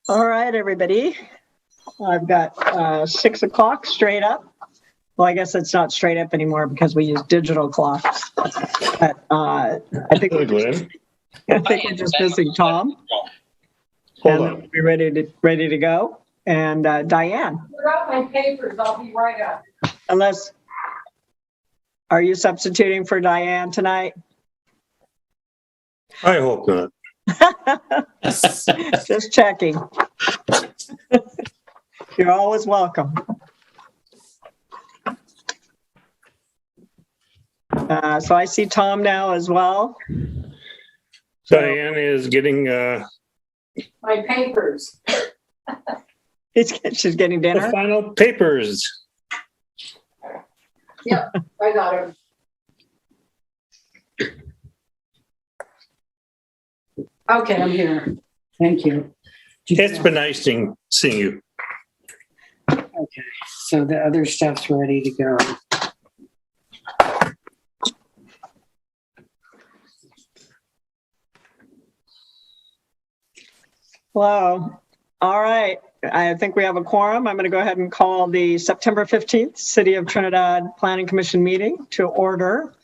All right, everybody. I've got 6 o'clock straight up. Well, I guess it's not straight up anymore because we use digital clocks. But I think we're just missing Tom. Hold and on. then we're ready to go. And Diane. Put out my papers. I'll be right up. Are you substituting for Diane tonight? I hope not. Just checking. You're always welcome. So I see Tom now as well. Diane is getting My papers. She's getting the dinner. final papers. Yep, I got him. Okay, I'm here. Thank you. It's been nice seeing you. Okay, so the other stuff's ready to go. Hello. All right. I think we have a quorum. I'm going to go ahead and call the September 15th City of Trinidad Planning Commission meeting to order.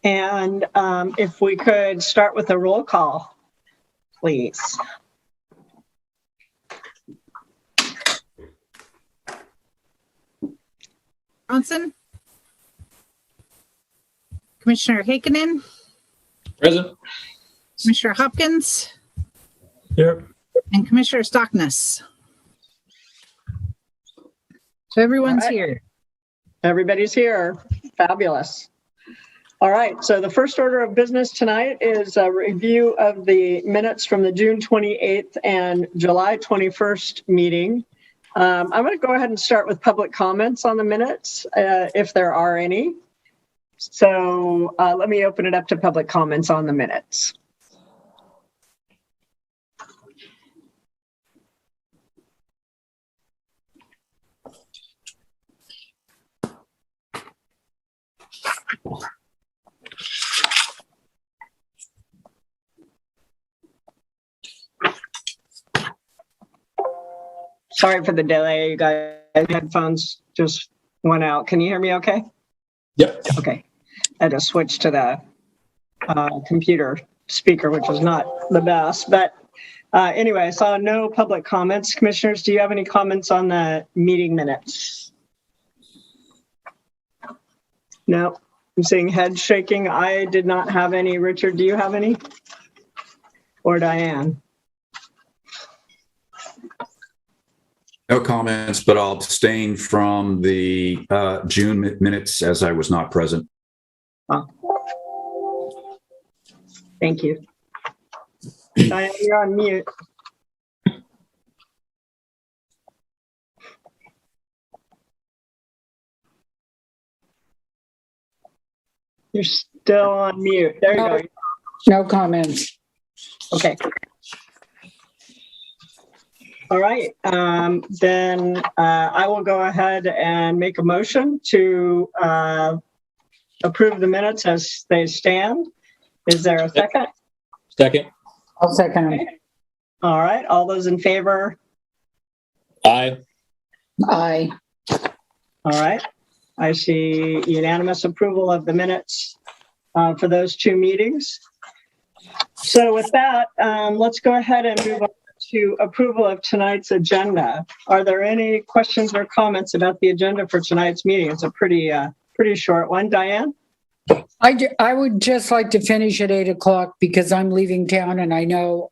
And if we could start with a roll call, please. Johnson, Commissioner Heikkinen, Present. Commissioner Hopkins, Yep. and Commissioner Stockness. So everyone's All right. here. Everybody's here. Fabulous. All right. So the first order of business tonight is a review of the minutes from the June 28th and July 21st meeting. I'm going to go ahead and start with public comments on the minutes, if there are any. So let me open it up to public comments on the minutes. Sorry for the delay, you guys. Headphones just went out. Can you hear me okay? Yep. Okay. I had to switch to the computer speaker, which is not the best. But anyway, I saw no public comments. Commissioners, do you have any comments on the meeting minutes? No. I'm seeing head shaking. I did not have any. Richard, do you have any? Or Diane? No comments, but I'll abstain from the June minutes as I was not present. Thank you. Diane, you're on mute. You're still on mute. There you go. No comments. Okay. All right. Then I will go ahead and make a motion to approve the minutes as they stand. Is there a second? Second. I'll second Okay. All right. All those in favor? Aye. Aye. All right. I see unanimous approval of the minutes for those two meetings. So with that, let's go ahead and move on to approval of tonight's agenda. Are there any questions or comments about the agenda for tonight's meeting? It's a pretty short one. Diane? I would just like to finish at 8 o'clock because I'm leaving town and I know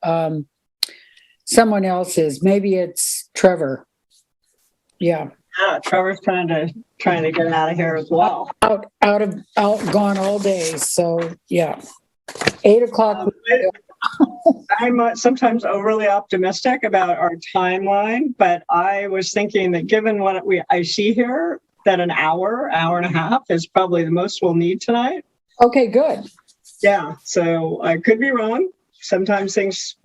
someone else is. Maybe it's Trevor. Yeah. Yeah, Trevor's trying to get out of here as well. Out, gone all day. So yeah. 8 o'clock. I'm sometimes overly optimistic about our timeline, but I was thinking that given what I see here, that an hour and a half is probably the most we'll need tonight. Okay, good. Yeah, so I could be wrong. Sometimes things,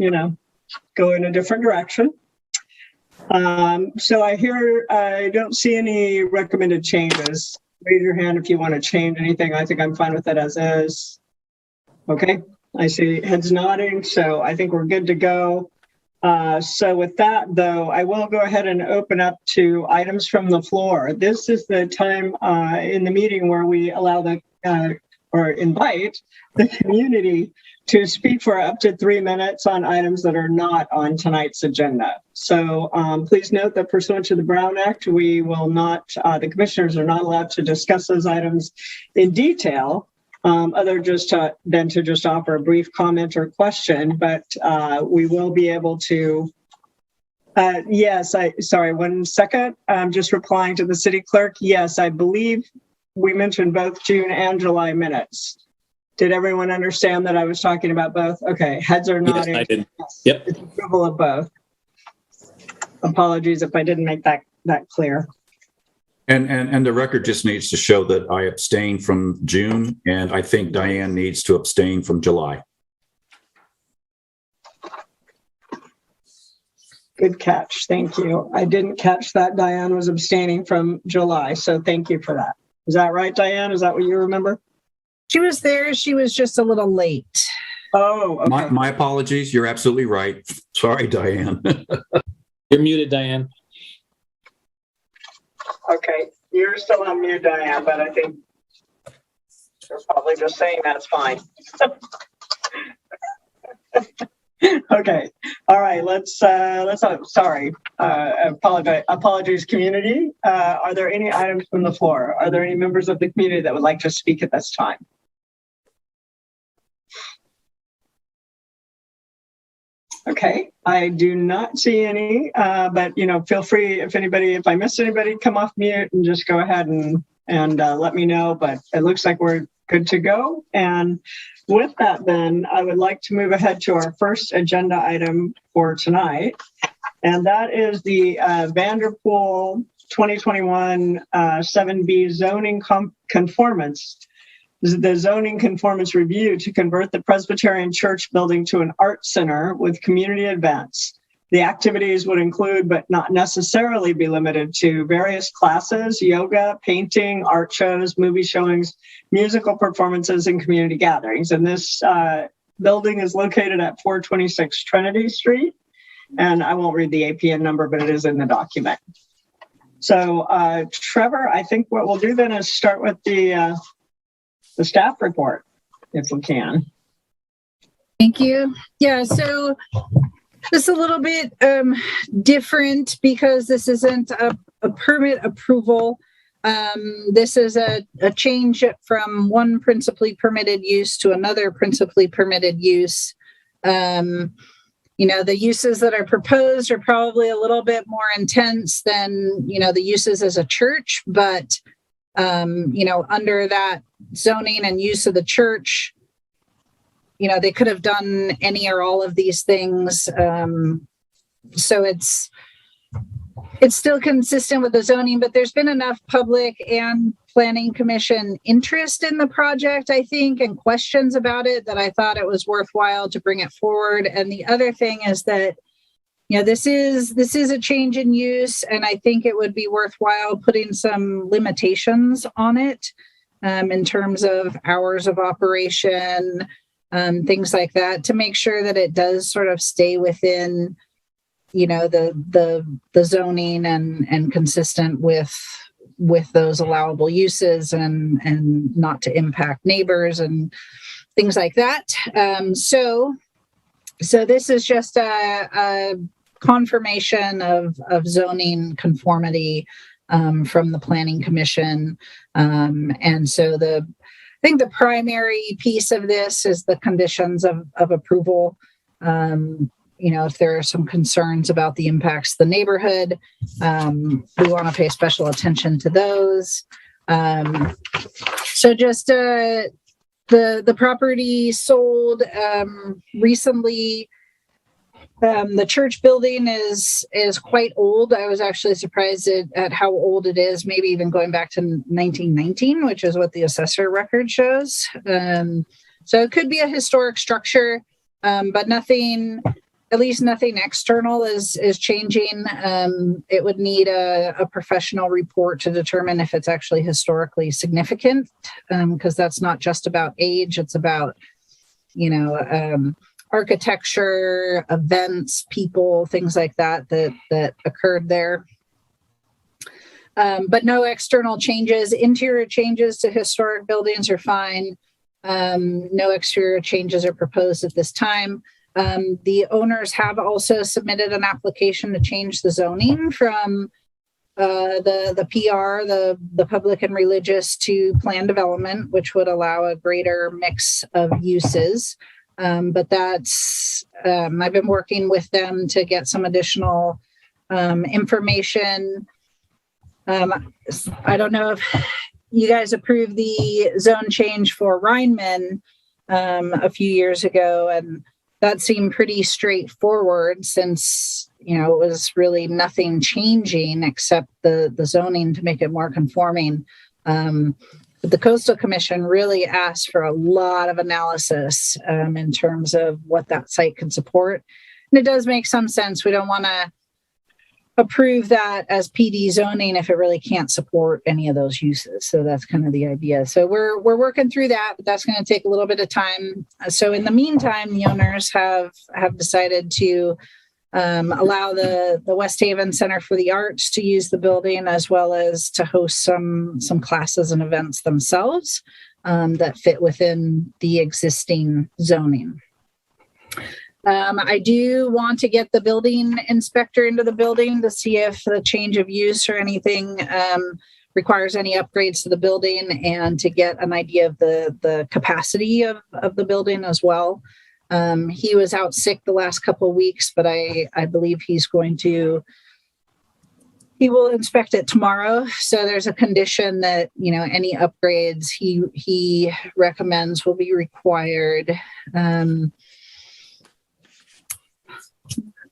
go in a different direction. So I don't see any recommended changes. Raise your hand if you want to change anything. I think I'm fine with it as is. Okay, I see heads nodding, so I think we're good to go. So with that, though, I will go ahead and open up to items from the floor. This is the time in the meeting where we allow or invite the community to speak for up to 3 minutes on items that are not on tonight's agenda. So please note that pursuant to the Brown Act, we will not, the commissioners are not allowed to discuss those items in detail, other than to just offer a brief comment or question, but we will be able to. Yes, sorry, 1 second. I'm just replying to the city clerk. Yes, I believe we mentioned both June and July minutes. Did everyone understand that I was talking about both? Okay, heads are Yes, nodding. I did. Yes, Yep. it's approval of both. Apologies if I didn't make that clear. And the record just needs to show that I abstained from June, and I think Diane needs to abstain from July. Good catch. Thank you. I didn't catch that Diane was abstaining from July, so thank you for that. Is that right, Diane? Is that what you remember? She was there. She was just a little late. Oh, okay. My apologies. You're absolutely right. Sorry, Diane. You're muted, Diane. Okay. You're still on mute, Diane, but I think you're probably just saying that's fine. Okay. All right. Let's sorry. Apologies, community. Are there any items from the floor? Are there any members of the community that would like to speak at this time? Okay, I do not see any, but feel free if I missed anybody, come off mute and just go ahead and let me know. But it looks like we're good to go. And with that, then I would like to move ahead to our first agenda item for tonight, and that is the Vanderpool 2021 7B zoning conformance. The zoning conformance review to convert the Presbyterian Church building to an art center with community events. The activities would include, but not necessarily be limited to, various classes, yoga, painting, art shows, movie showings, musical performances, and community gatherings. And this building is located at 426 Trinity Street. And I won't read the APN number, but it is in the document. So Trevor, I think what we'll do then is start with the staff report, if we can. Thank you. Yeah, so this is a little bit different because this isn't a permit approval. This is a change from one principally permitted use to another principally permitted use. The uses that are proposed are probably a little bit more intense than, the uses as a church, but under that zoning and use of the church, they could have done any or all of these things. So it's still consistent with the zoning, but there's been enough public and planning commission interest in the project, I think, and questions about it that I thought it was worthwhile to bring it forward. And the other thing is that this is a change in use, and I think it would be worthwhile putting some limitations on it in terms of hours of operation, things like that, to make sure that it does sort of stay within, the zoning and consistent with those allowable uses and not to impact neighbors and things like that. So this is just a confirmation of zoning conformity from the planning commission. And so I think the primary piece of this is the conditions of approval. If there are some concerns about the impacts of the neighborhood, we want to pay special attention to those. So just the property sold recently. The church building is quite old. I was actually surprised at how old it is, maybe even going back to 1919, which is what the assessor record shows. So it could be a historic structure, but nothing, at least nothing external is changing. It would need a professional report to determine if it's actually historically significant, because that's not just about age. It's about, architecture, events, people, things like that occurred there. But no external changes. Interior changes to historic buildings are fine. No exterior changes are proposed at this time. The owners have also submitted an application to change the zoning from the PR, the public and religious, to plan development, which would allow a greater mix of uses. But that's, I've been working with them to get some additional information. I don't know if you guys approved the zone change for Rhineman a few years ago, and that seemed pretty straightforward since, you know, it was really nothing changing except the zoning to make it more conforming. But the Coastal Commission really asked for a lot of analysis in terms of what that site can support. And it does make some sense. We don't want to approve that as PD zoning if it really can't support any of those uses. So that's kind of the idea. So we're working through that, but that's going to take a little bit of time. So in the meantime, the owners have decided to allow the West Haven Center for the Arts to use the building, as well as to host some classes and events themselves that fit within the existing zoning. I do want to get the building inspector into the building to see if the change of use or anything requires any upgrades to the building, and to get an idea of the capacity of the building as well. He was out sick the last couple of weeks, but I believe he will inspect it tomorrow. So there's a condition that, you know, any upgrades he recommends will be required.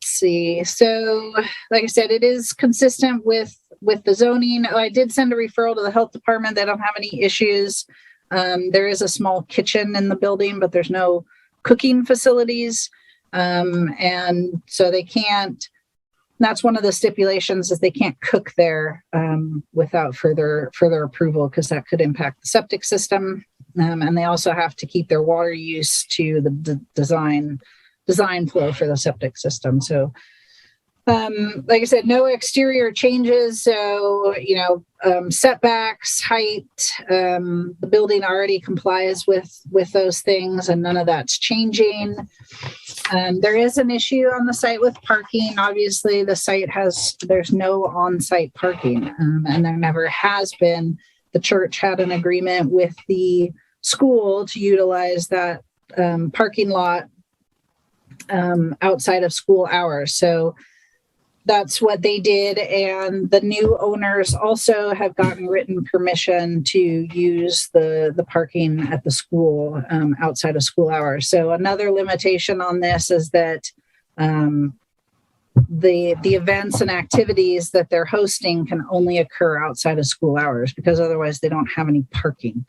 See. So, like I said, it is consistent with the zoning. Oh, I did send a referral to the health department. They don't have any issues. There is a small kitchen in the building, but there's no cooking facilities. And so they can't, that's one of the stipulations, is they can't cook there without further approval, because that could impact the septic system. And they also have to keep their water use to the design flow for the septic system. So, like I said, no exterior changes. So, you know, setbacks, height, the building already complies with those things, and none of that's changing. There is an issue on the site with parking. Obviously, the site there's no on-site parking, and there never has been. The church had an agreement with the school to utilize that parking lot outside of school hours. So that's what they did. And the new owners also have gotten written permission to use the parking at the school outside of school hours. So another limitation on this is that the events and activities that they're hosting can only occur outside of school hours, because otherwise they don't have any parking.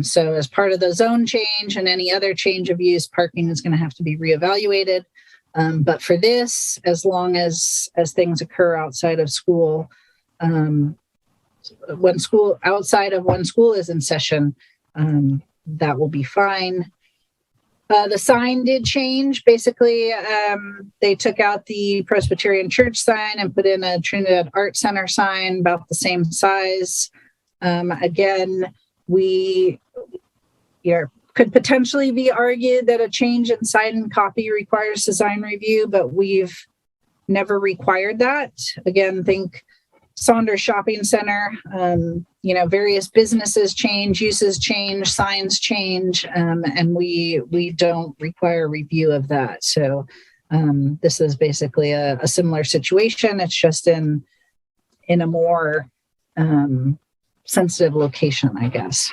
So as part of the zone change and any other change of use, parking is going to have to be reevaluated. But for this, as long as things occur outside of school, when school is in session, that will be fine. The sign did change. Basically, they took out the Presbyterian Church sign and put in a Trinidad Art Center sign about the same size. Again, could potentially be argued that a change in sign and copy requires design review, but we've never required that. Again, think Saunders Shopping Center. Various businesses change, uses change, signs change, and we don't require review of that. So this is basically a similar situation. It's just in a more sensitive location, I guess.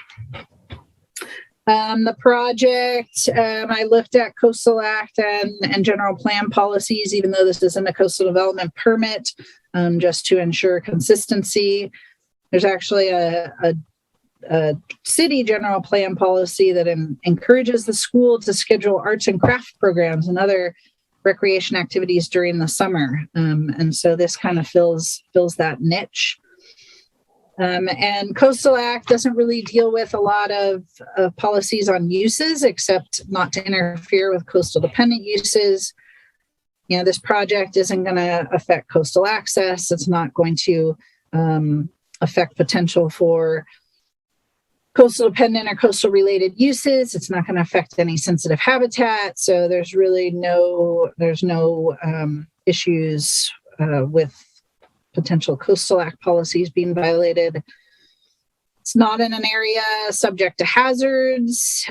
The project, I looked at Coastal Act and general plan policies, even though this isn't a coastal development permit, just to ensure consistency. There's actually a city general plan policy that encourages the school to schedule arts and craft programs and other recreation activities during the summer. And so this kind of fills that niche. And Coastal Act doesn't really deal with a lot of policies on uses, except not to interfere with coastal dependent uses. You know, this project isn't going to affect coastal access. It's not going to affect potential for coastal dependent or coastal related uses. It's not going to affect any sensitive habitat. So there's really no issues with potential Coastal Act policies being violated. It's not in an area subject to hazards.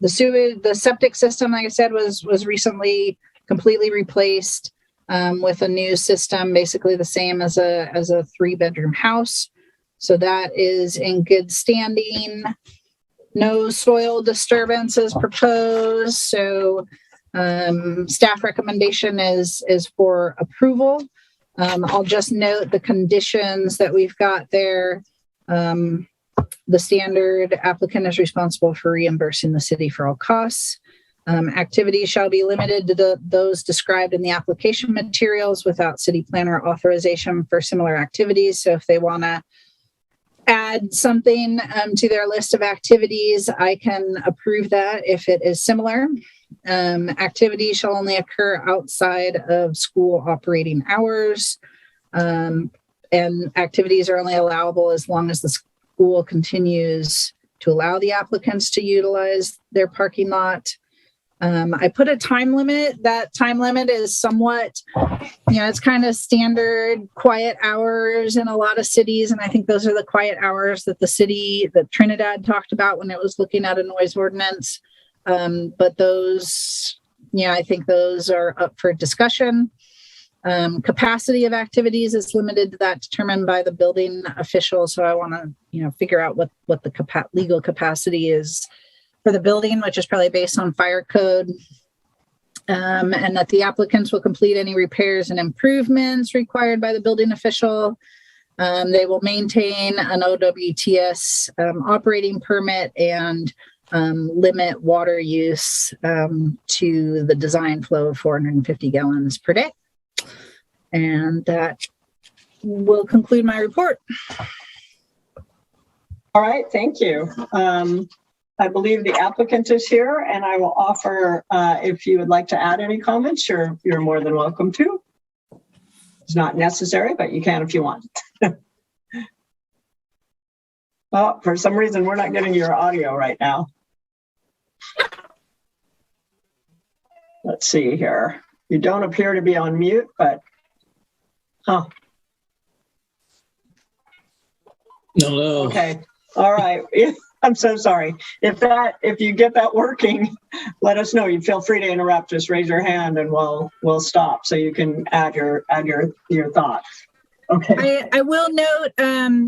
The septic system, like I said, was recently completely replaced with a new system, basically the same as a 3-bedroom house. So that is in good standing. No soil disturbance is proposed. So staff recommendation is for approval. I'll just note the conditions that we've got there. The standard applicant is responsible for reimbursing the city for all costs. Activities shall be limited to those described in the application materials without city planner authorization for similar activities. So if they want to add something to their list of activities, I can approve that if it is similar. Activities shall only occur outside of school operating hours, and activities are only allowable as long as the school continues to allow the applicants to utilize their parking lot. I put a time limit. That time limit is somewhat, it's kind of standard quiet hours in a lot of cities. And I think those are the quiet hours that Trinidad talked about when it was looking at a noise ordinance. But those, I think those are up for discussion. Capacity of activities is limited to that determined by the building official. So I want to, figure out what the legal capacity is for the building, which is probably based on fire code. And that the applicants will complete any repairs and improvements required by the building official. They will maintain an OWTS operating permit and limit water use to the design flow of 450 gallons per day. And that will conclude my report. All right, thank you. I believe the applicant is here, and I will offer, if you would like to add any comments, you're more than welcome to. It's not necessary, but you can if you want. Well, for some reason, we're not getting your audio right now. Let's see here. You don't appear to be on mute, but, No. okay. All right. I'm so sorry. If you get that working, let us know. You feel free to interrupt. Just raise your hand and we'll stop so you can add your thoughts. Okay. I will note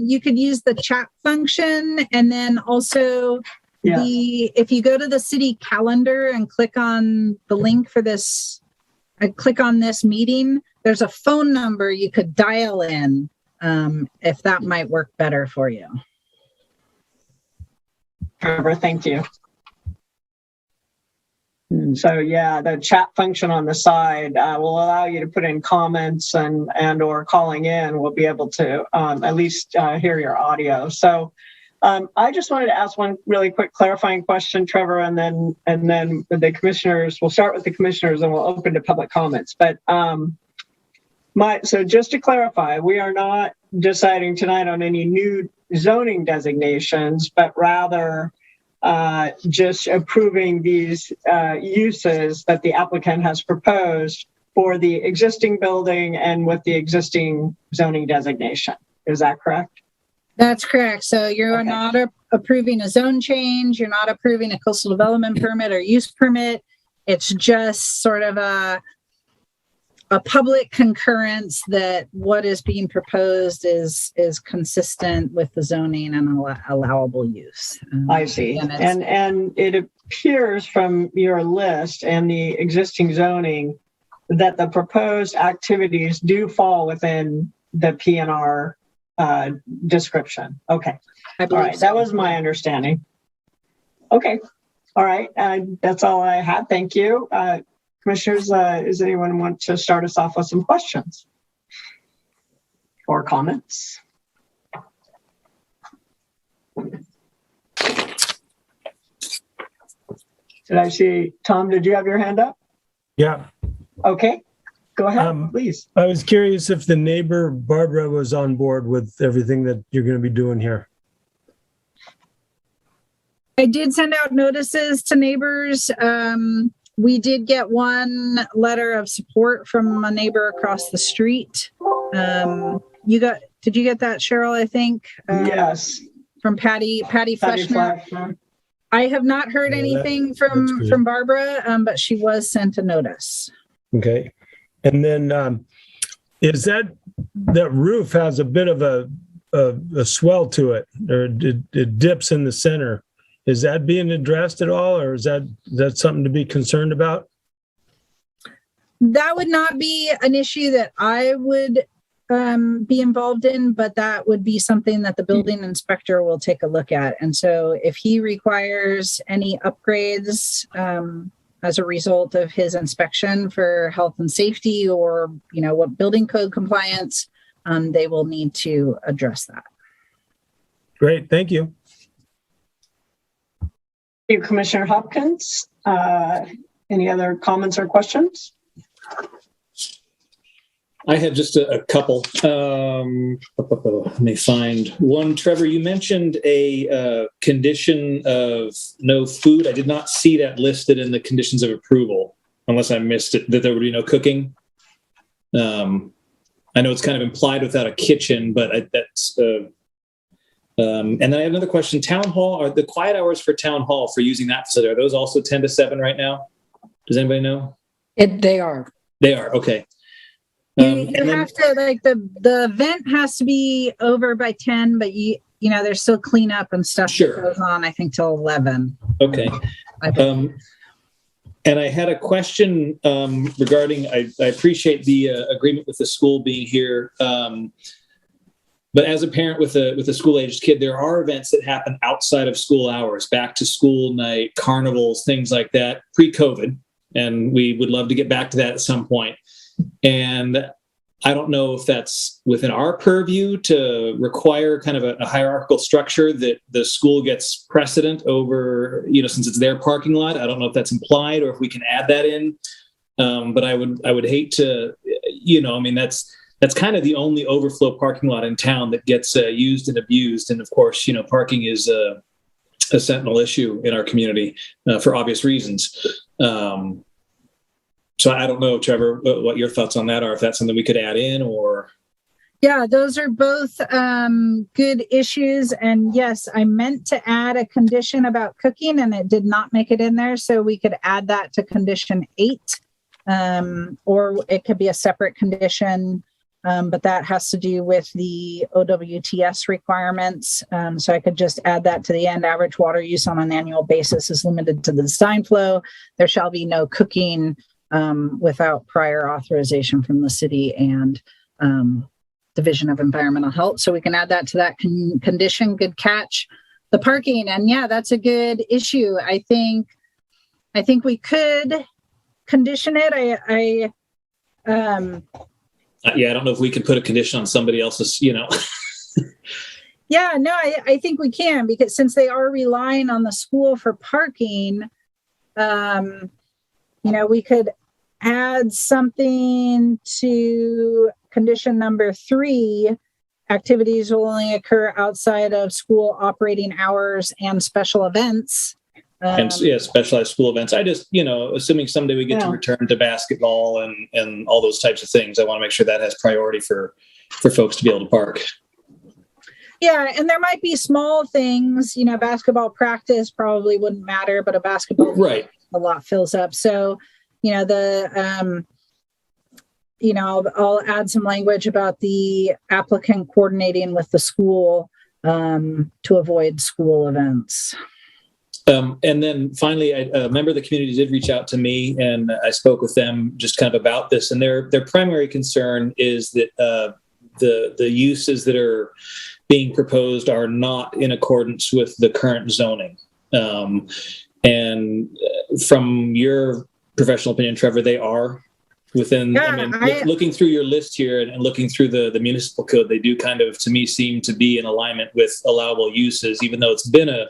you could use the chat function, and then also if you go to the city calendar and click on the link for this, click on this meeting, there's a phone number you could dial in if that might work better for you. Trevor, thank you. So the chat function on the side will allow you to put in comments and or calling in. We'll be able to at least hear your audio. So I just wanted to ask one really quick clarifying question, Trevor, and then the commissioners. We'll start with the commissioners and we'll open to public comments. But so just to clarify, we are not deciding tonight on any new zoning designations, but rather just approving these uses that the applicant has proposed for the existing building and with the existing zoning designation. Is that correct? That's correct. So you're not approving a zone change. You're not approving a coastal development permit or use permit. It's just sort of a public concurrence that what is being proposed is consistent with the zoning and allowable use. I see. And it appears from your list and the existing zoning that the proposed activities do fall within the PNR description. Okay. I believe all right. so. That was my understanding. Okay. All right. That's all I had. Thank you. Commissioners, does anyone want to start us off with some questions or comments? Did I see, Tom, did you have your hand up? Yeah. Okay, go ahead, Um, please. I was curious if the neighbor, Barbara, was on board with everything that you're going to be doing here. I did send out notices to neighbors. We did get one letter of support from a neighbor across the street. Did you get that, Cheryl, I think? Yes. From Patty Patty Fleshner. Fleshner. I have not heard Yeah, anything that's good. from Barbara, but she was sent a notice. Okay. And then is that roof has a bit of a swell to it, or it dips in the center. Is that being addressed at all, or is that something to be concerned about? That would not be an issue that I would be involved in, but that would be something that the building inspector will take a look at. And so if he requires any upgrades as a result of his inspection for health and safety or, what building code compliance, they will need to address that. Great. Thank you. Thank you, Commissioner Hopkins. Any other comments or questions? I had just a couple. Let me find one. Trevor, you mentioned a condition of no food. I did not see that listed in the conditions of approval, unless I missed it, that there would be no cooking. I know it's kind of implied without a kitchen, but that's... and then I have another question. Town hall, are the quiet hours for town hall for using that facility, are those also 10 to 7 right now? Does anybody know? They are. They are, okay. You have to, like, the event has to be over by 10, but there's still cleanup and stuff Sure. that goes on, I think, till 11. Okay. And I had a question regarding, I appreciate the agreement with the school being here. But as a parent with a school-aged kid, there are events that happen outside of school hours, back to school night, carnivals, things like that, pre-COVID. And we would love to get back to that at some point. And I don't know if that's within our purview to require kind of a hierarchical structure that the school gets precedent over, since it's their parking lot. I don't know if that's implied or if we can add that in. But I would hate to, that's kind of the only overflow parking lot in town that gets used and abused. And of course, parking is a sentinel issue in our community for obvious reasons. So I don't know, Trevor, what your thoughts on that are, if that's something we could add in or... Yeah, those are both good issues. And yes, I meant to add a condition about cooking and it did not make it in there. So we could add that to condition 8, or it could be a separate condition, but that has to do with the OWTS requirements. So I could just add that to the end. Average water use on an annual basis is limited to the design flow. There shall be no cooking without prior authorization from the city and Division of Environmental Health. So we can add that to that condition. Good catch. The parking, and yeah, that's a good issue. I think we could condition it. Yeah, I don't know if we can put a condition on somebody else's, Yeah, no, I think we can, because since they are relying on the school for parking, we could add something to condition number 3. Activities will only occur outside of school operating hours and special events. And specialized school events. I just, assuming someday we get to return to basketball and all those types of things, I want to make sure that has priority for folks to be able to park. Yeah, and there might be small things, basketball practice probably wouldn't matter, but a basketball right. A lot fills up. So, I'll add some language about the applicant coordinating with the school to avoid school events. And then finally, a member of the community did reach out to me, and I spoke with them just kind of about this. And their primary concern is that the uses that are being proposed are not in accordance with the current zoning. And from your professional opinion, Trevor, they are? within, I Yeah, mean, looking through your list here and looking through the municipal code, they do kind of, to me, seem to be in alignment with allowable uses, even though it's been a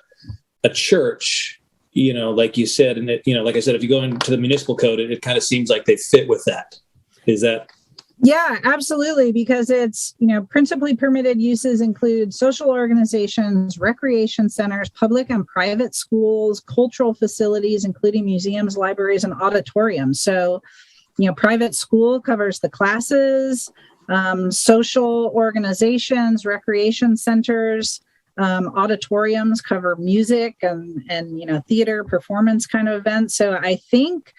church, like you said, and like I said, if you go into the municipal code, it kind of seems like they fit with that. Is that? Yeah, absolutely. Because it's, principally permitted uses include social organizations, recreation centers, public and private schools, cultural facilities, including museums, libraries, and auditoriums. So, private school covers the classes, social organizations, recreation centers, auditoriums cover music and theater performance kind of events. So I think,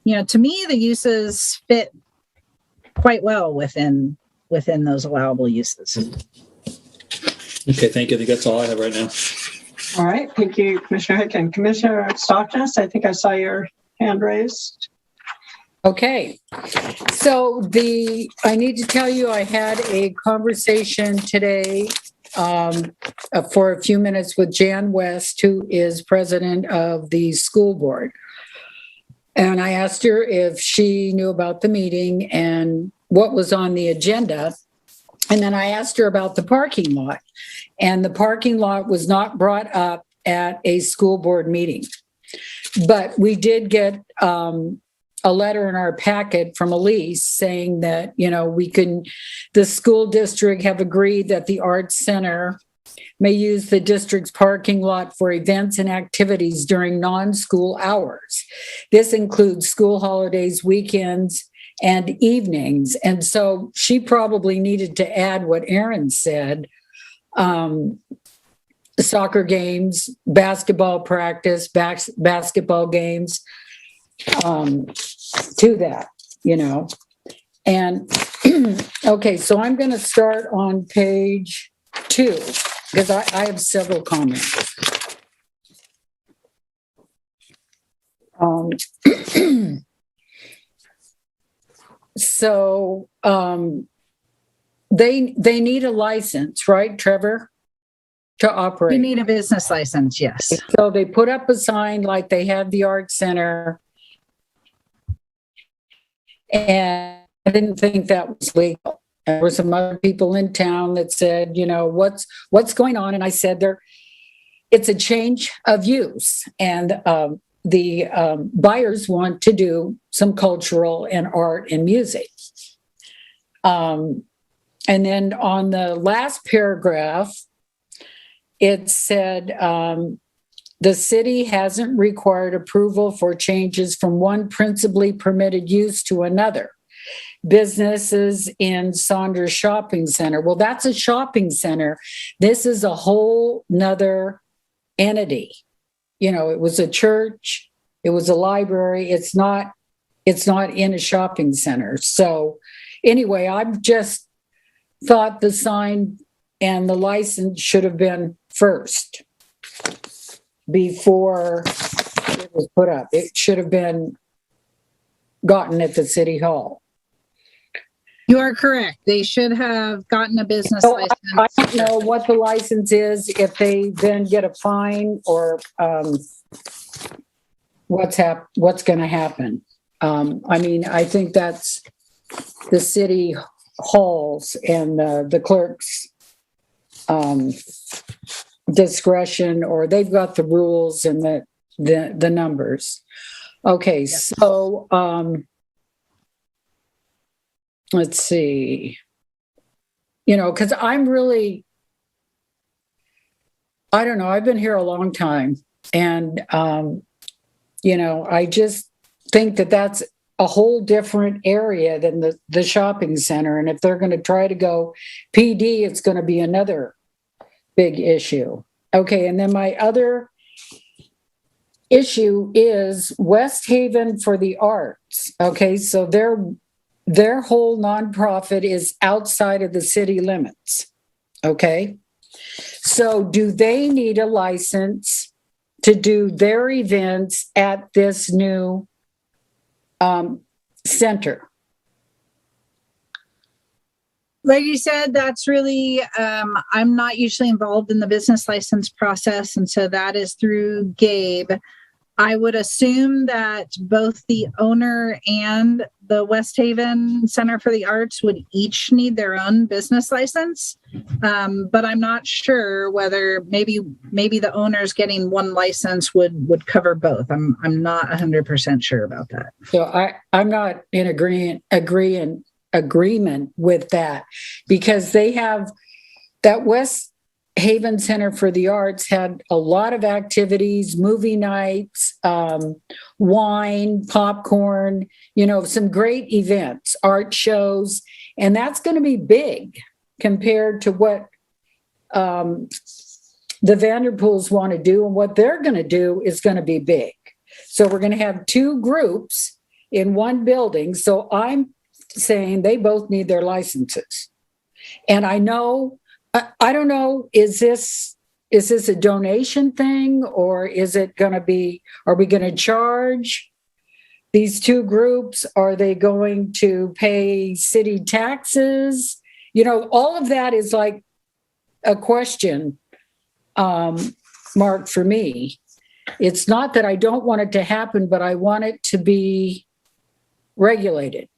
to me, the uses fit quite well within those allowable uses. Okay, thank you. I think that's all I have right now. All right, thank you, Commissioner Hick. And Commissioner Stockness, I think I saw your hand raised. Okay. So I need to tell you, I had a conversation today for a few minutes with Jan West, who is president of the school board. And I asked her if she knew about the meeting and what was on the agenda. And then I asked her about the parking lot. And the parking lot was not brought up at a school board meeting. But we did get a letter in our packet from Elise saying that, the school district have agreed that the Arts Center may use the district's parking lot for events and activities during non-school hours. This includes school holidays, weekends, and evenings. And so she probably needed to add what Aaron said, soccer games, basketball practice, basketball games, to that, And, okay, so I'm going to start on page 2. Because I have several comments. So they need a license, right, Trevor, to operate? You need a business license, yes. So they put up a sign like they have the art center, and I didn't think that was legal. There were some other people in town that said, what's going on? And I said, it's a change of use. And the buyers want to do some cultural and art and music. And then on the last paragraph, it said, the city hasn't required approval for changes from one principally permitted use to another. Businesses in Saunders Shopping Center. Well, that's a shopping center. This is a whole nother entity. It was a church. It was a library. It's not in a shopping center. So anyway, I've just thought the sign and the license should have been first before it was put up. It should have been gotten at the city hall. You are correct. They should have gotten a business license. I don't know what the license is, if they then get a fine or what's going to happen. I think that's the city halls and the clerk's discretion, or they've got the rules and the numbers. Okay, yes. So let's see, because I'm really, I don't know, I've been here a long time, and I just think that that's a whole different area than the shopping center. And if they're going to try to go PD, it's going to be another big issue. Okay, and then my other issue is West Haven for the Arts. Okay, so their whole nonprofit is outside of the city limits. Okay, so do they need a license to do their events at this new center? Like you said, that's really, I'm not usually involved in the business license process. And so that is through Gabe. I would assume that both the owner and the West Haven Center for the Arts would each need their own business license. But I'm not sure whether maybe the owners getting one license would cover both. I'm not 100% sure about that. So I'm not in agreement with that, because they have that West Haven Center for the Arts had a lot of activities, movie nights, wine, popcorn, some great events, art shows, and that's going to be big compared to what the Vanderpools want to do, and what they're going to do is going to be big. So we're going to have two groups in one building. So I'm saying they both need their licenses. And I don't know, is this a donation thing, or is it going to be, are we going to charge these two groups? Are they going to pay city taxes? All of that is like a question mark for me. It's not that I don't want it to happen, but I want it to be regulated.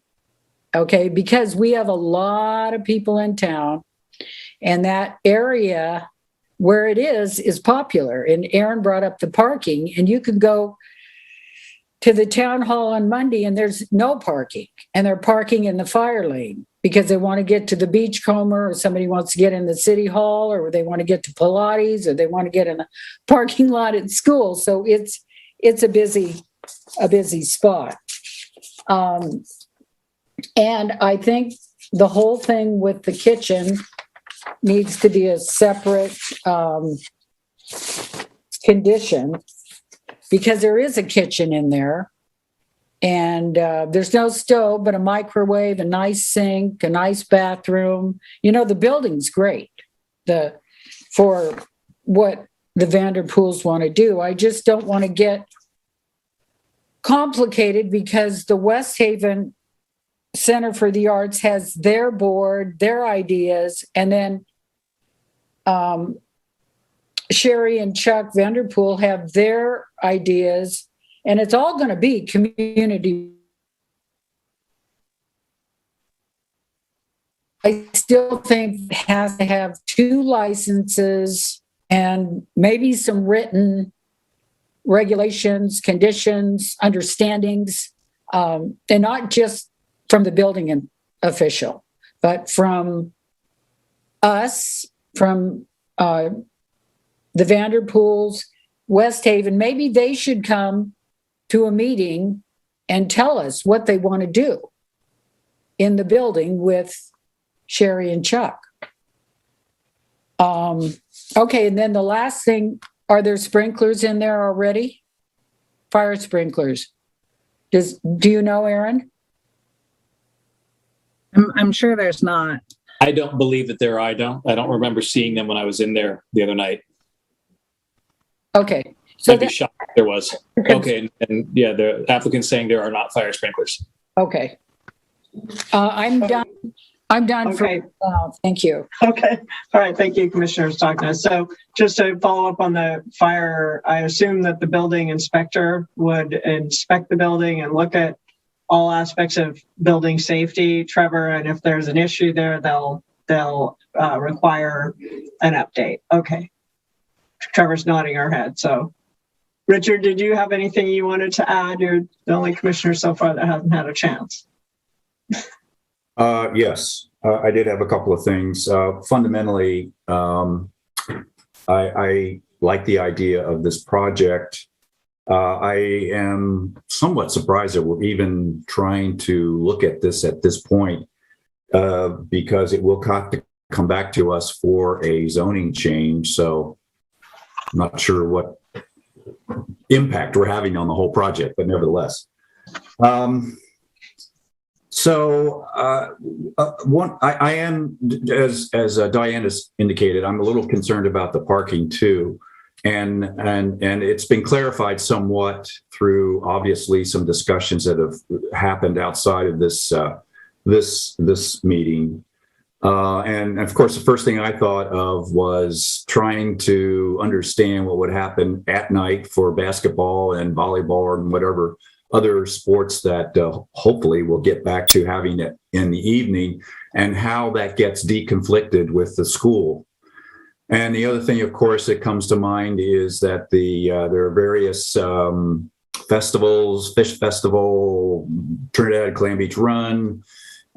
Okay, because we have a lot of people in town, and that area where it is popular. And Aaron brought up the parking, and you can go to the town hall on Monday and there's no parking, and they're parking in the fire lane because they want to get to the Beachcomber, or somebody wants to get in the city hall, or they want to get to Pilates, or they want to get in the parking lot at school. So it's a busy spot. And I think the whole thing with the kitchen needs to be a separate condition, because there is a kitchen in there, and there's no stove, but a microwave, a nice sink, a nice bathroom. The building's great for what the Vanderpools want to do. I just don't want to get complicated, because the West Haven Center for the Arts has their board, their ideas, and then Sherry and Chuck Vanderpool have their ideas, and it's all going to be community. I still think it has to have two licenses and maybe some written regulations, conditions, understandings, and not just from the building official, but from us, from the Vanderpools, West Haven. Maybe they should come to a meeting and tell us what they want to do in the building with Sherry and Chuck. Okay, and then the last thing, are there sprinklers in there already? Fire sprinklers. Do you know, Aaron? I'm sure there's not. I don't believe that there are. I don't remember seeing them when I was in there the other night. Okay. So I'd be shocked if there was. Okay. And yeah, the applicant's saying there are not fire sprinklers. Okay. I'm done. I'm done. Okay. Thank you. Okay. All right. Thank you, Commissioner Stockness. So just to follow up on the fire, I assume that the building inspector would inspect the building and look at all aspects of building safety, Trevor, and if there's an issue there, they'll require an update. Okay. Trevor's nodding her head. So, Richard, did you have anything you wanted to add? You're the only commissioner so far that hasn't had a chance. Yes, I did have a couple of things. Fundamentally, I like the idea of this project. I am somewhat surprised that we're even trying to look at this point, because it will have to come back to us for a zoning change. So I'm not sure what impact we're having on the whole project, but nevertheless. I am, as Diane has indicated, I'm a little concerned about the parking too. And it's been clarified somewhat through obviously some discussions that have happened outside of this meeting. And of course, the first thing I thought of was trying to understand what would happen at night for basketball and volleyball and whatever other sports that hopefully we'll get back to having it in the evening, and how that gets deconflicted with the school. And the other thing, of course, that comes to mind is that there are various festivals, Fish Festival, Trinidad Clam Beach Run,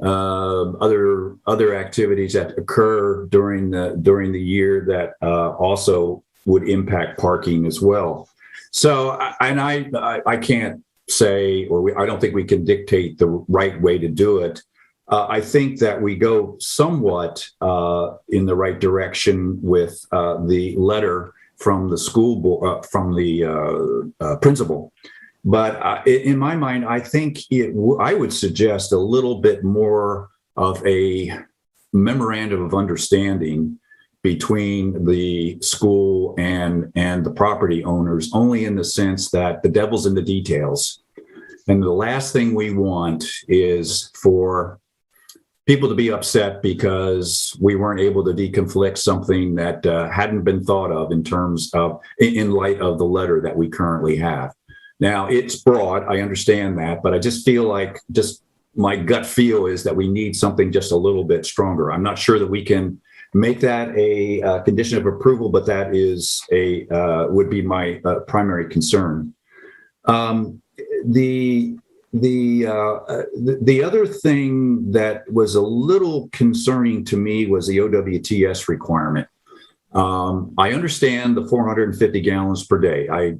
other activities that occur during the year that also would impact parking as well. So, and I can't say, or I don't think we can dictate the right way to do it. I think that we go somewhat in the right direction with the letter from the school board, from the principal. But in my mind, I think I would suggest a little bit more of a memorandum of understanding between the school and the property owners, only in the sense that the devil's in the details. And the last thing we want is for people to be upset because we weren't able to deconflict something that hadn't been thought of in light of the letter that we currently have. Now, it's broad, I understand that, but I just feel like my gut feel is that we need something just a little bit stronger. I'm not sure that we can make that a condition of approval, but that is would be my primary concern. The other thing that was a little concerning to me was the OWTS requirement. I understand the 450 gallons per day.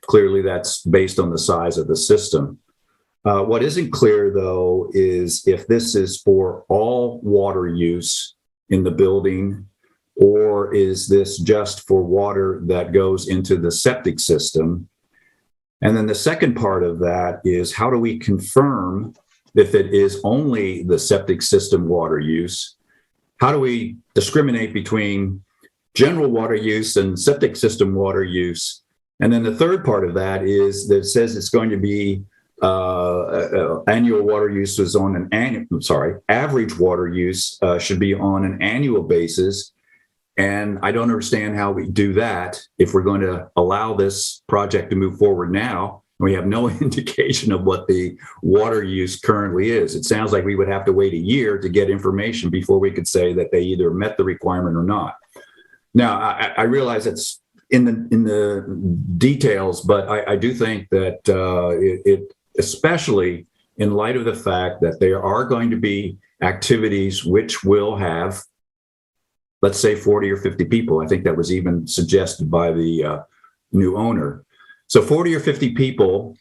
Clearly, that's based on the size of the system. What isn't clear, though, is if this is for all water use in the building, or is this just for water that goes into the septic system? And then the second part of that is, how do we confirm if it is only the septic system water use? How do we discriminate between general water use and septic system water use? And then the third part of that is that it says it's going to be annual water use is on average water use should be on an annual basis. And I don't understand how we do that if we're going to allow this project to move forward now. We have no indication of what the water use currently is. It sounds like we would have to wait a year to get information before we could say that they either met the requirement or not. Now, I realize it's in the details, but I do think that it, especially in light of the fact that there are going to be activities which will have, let's say, 40 or 50 people. I think that was even suggested by the new owner. So 40 or 50 people,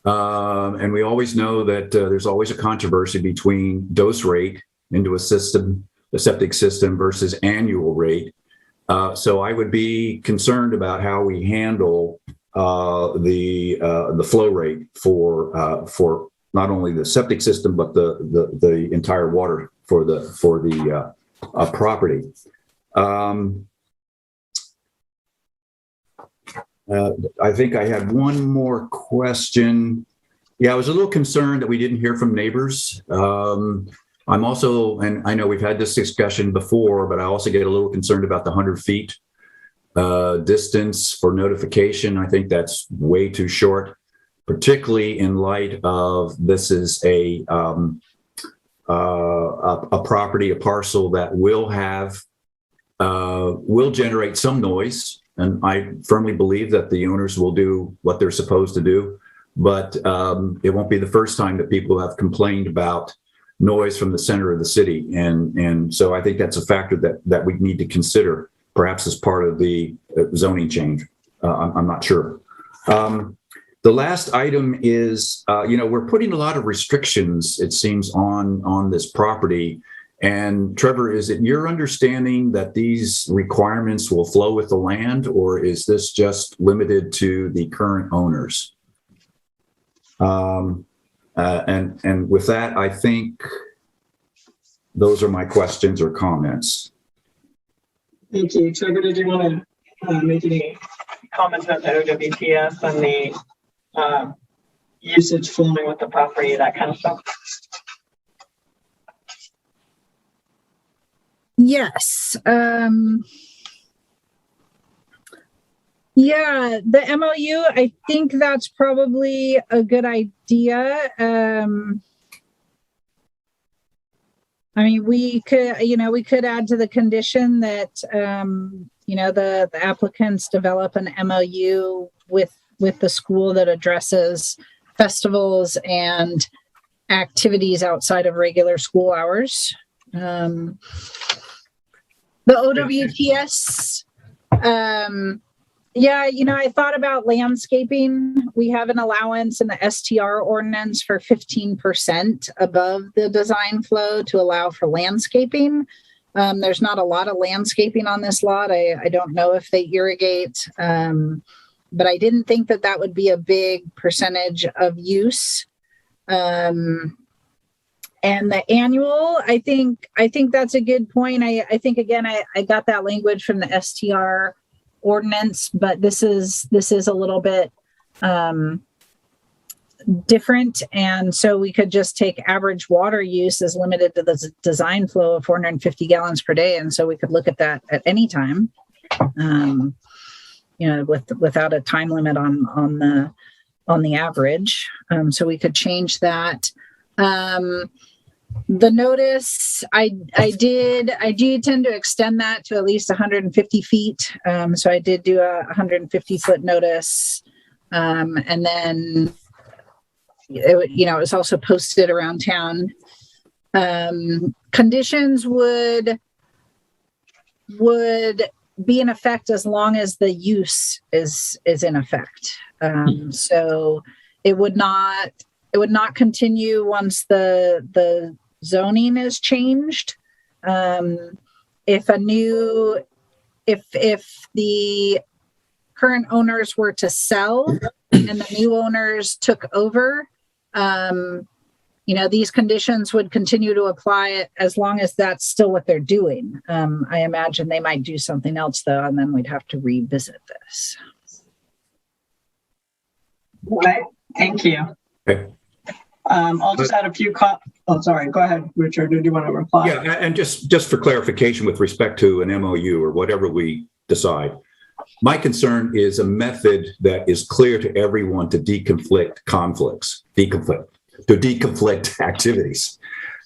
and we always know that there's always a controversy between dose rate into a system, the septic system, versus annual rate. So I would be concerned about how we handle the flow rate for not only the septic system but the entire water for the property. I think I had one more question. Yeah, I was a little concerned that we didn't hear from neighbors. I'm also, and I know we've had this discussion before, but I also get a little concerned about the 100 feet distance for notification. I think that's way too short, particularly in light of this is a property, a parcel that will generate some noise. And I firmly believe that the owners will do what they're supposed to do, but it won't be the first time that people have complained about noise from the center of the city. And so I think that's a factor that we need to consider, perhaps as part of the zoning change. I'm not sure. The last item is, we're putting a lot of restrictions, it seems, on this property. And Trevor, is it your understanding that these requirements will flow with the land, or is this just limited to the current owners? And with that, I think those are my questions or comments. Thank you. Trevor, did you want to make any comments about the OWTS and the usage flowing with the property, that kind of stuff? Yes. Yeah, the MOU, I think that's probably a good idea. I mean, we could add to the condition that, the applicants develop an MOU with the school that addresses festivals and activities outside of regular school hours. The OWTS, I thought about landscaping. We have an allowance in the STR ordinance for 15% above the design flow to allow for landscaping. There's not a lot of landscaping on this lot. I don't know if they irrigate, but I didn't think that would be a big percentage of use. And the annual, I think that's a good point. I think, again, I got that language from the STR ordinance, but this is a little bit different, and so we could just take average water use as limited to the design flow of 450 gallons per day, and so we could look at that at any time, without a time limit on the average. So we could change that. The notice, I did tend to extend that to at least 150 feet. So I did do a 150-foot notice. And then, it was also posted around town. Conditions would be in effect as long as the use is in effect. So it would not continue once the zoning is changed. If the current owners were to sell and the new owners took over, these conditions would continue to apply as long as that's still what they're doing. I imagine they might do something else though, and then we'd have to revisit this. All right. Thank you. Okay. I'll just add a few sorry, go ahead, Richard. Did you want to reply? Yeah, and just for clarification with respect to an MOU or whatever we decide, my concern is a method that is clear to everyone to deconflict activities.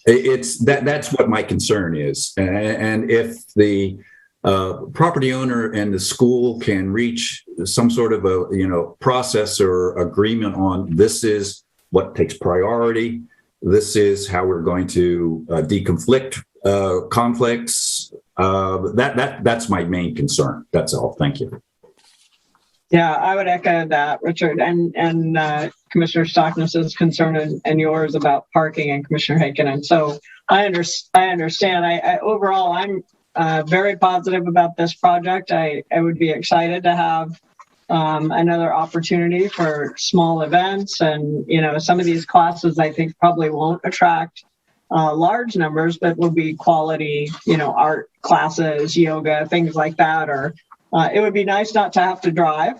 That's what my concern is. And if the property owner and the school can reach some sort of a process or agreement on this is what takes priority, this is how we're going to deconflict conflicts. That's my main concern. That's all. Thank you. Yeah, I would echo that, Richard, and Commissioner Stockness's concern and yours about parking, and Commissioner Heikkinen. So I understand. Overall, I'm very positive about this project. I would be excited to have another opportunity for small events, and some of these classes I think probably won't attract large numbers, but will be quality, art classes, yoga, things like that. Or it would be nice not to have to drive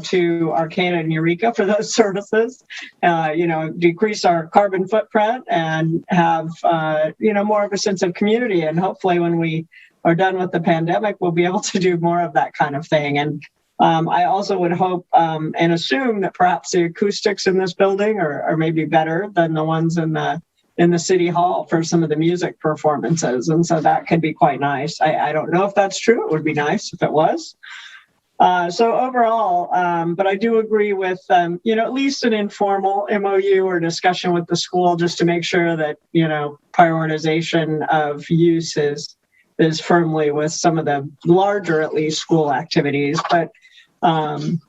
to Arcana and Eureka for those services, decrease our carbon footprint and have, more of a sense of community. And hopefully when we are done with the pandemic, we'll be able to do more of that kind of thing. And I also would hope and assume that perhaps the acoustics in this building are maybe better than the ones in the city hall for some of the music performances. And so that could be quite nice. I don't know if that's true. It would be nice if it was. So overall, but I do agree with, at least an informal MOU or discussion with the school just to make sure that, prioritization of use is firmly with some of the larger, at least, school activities. But I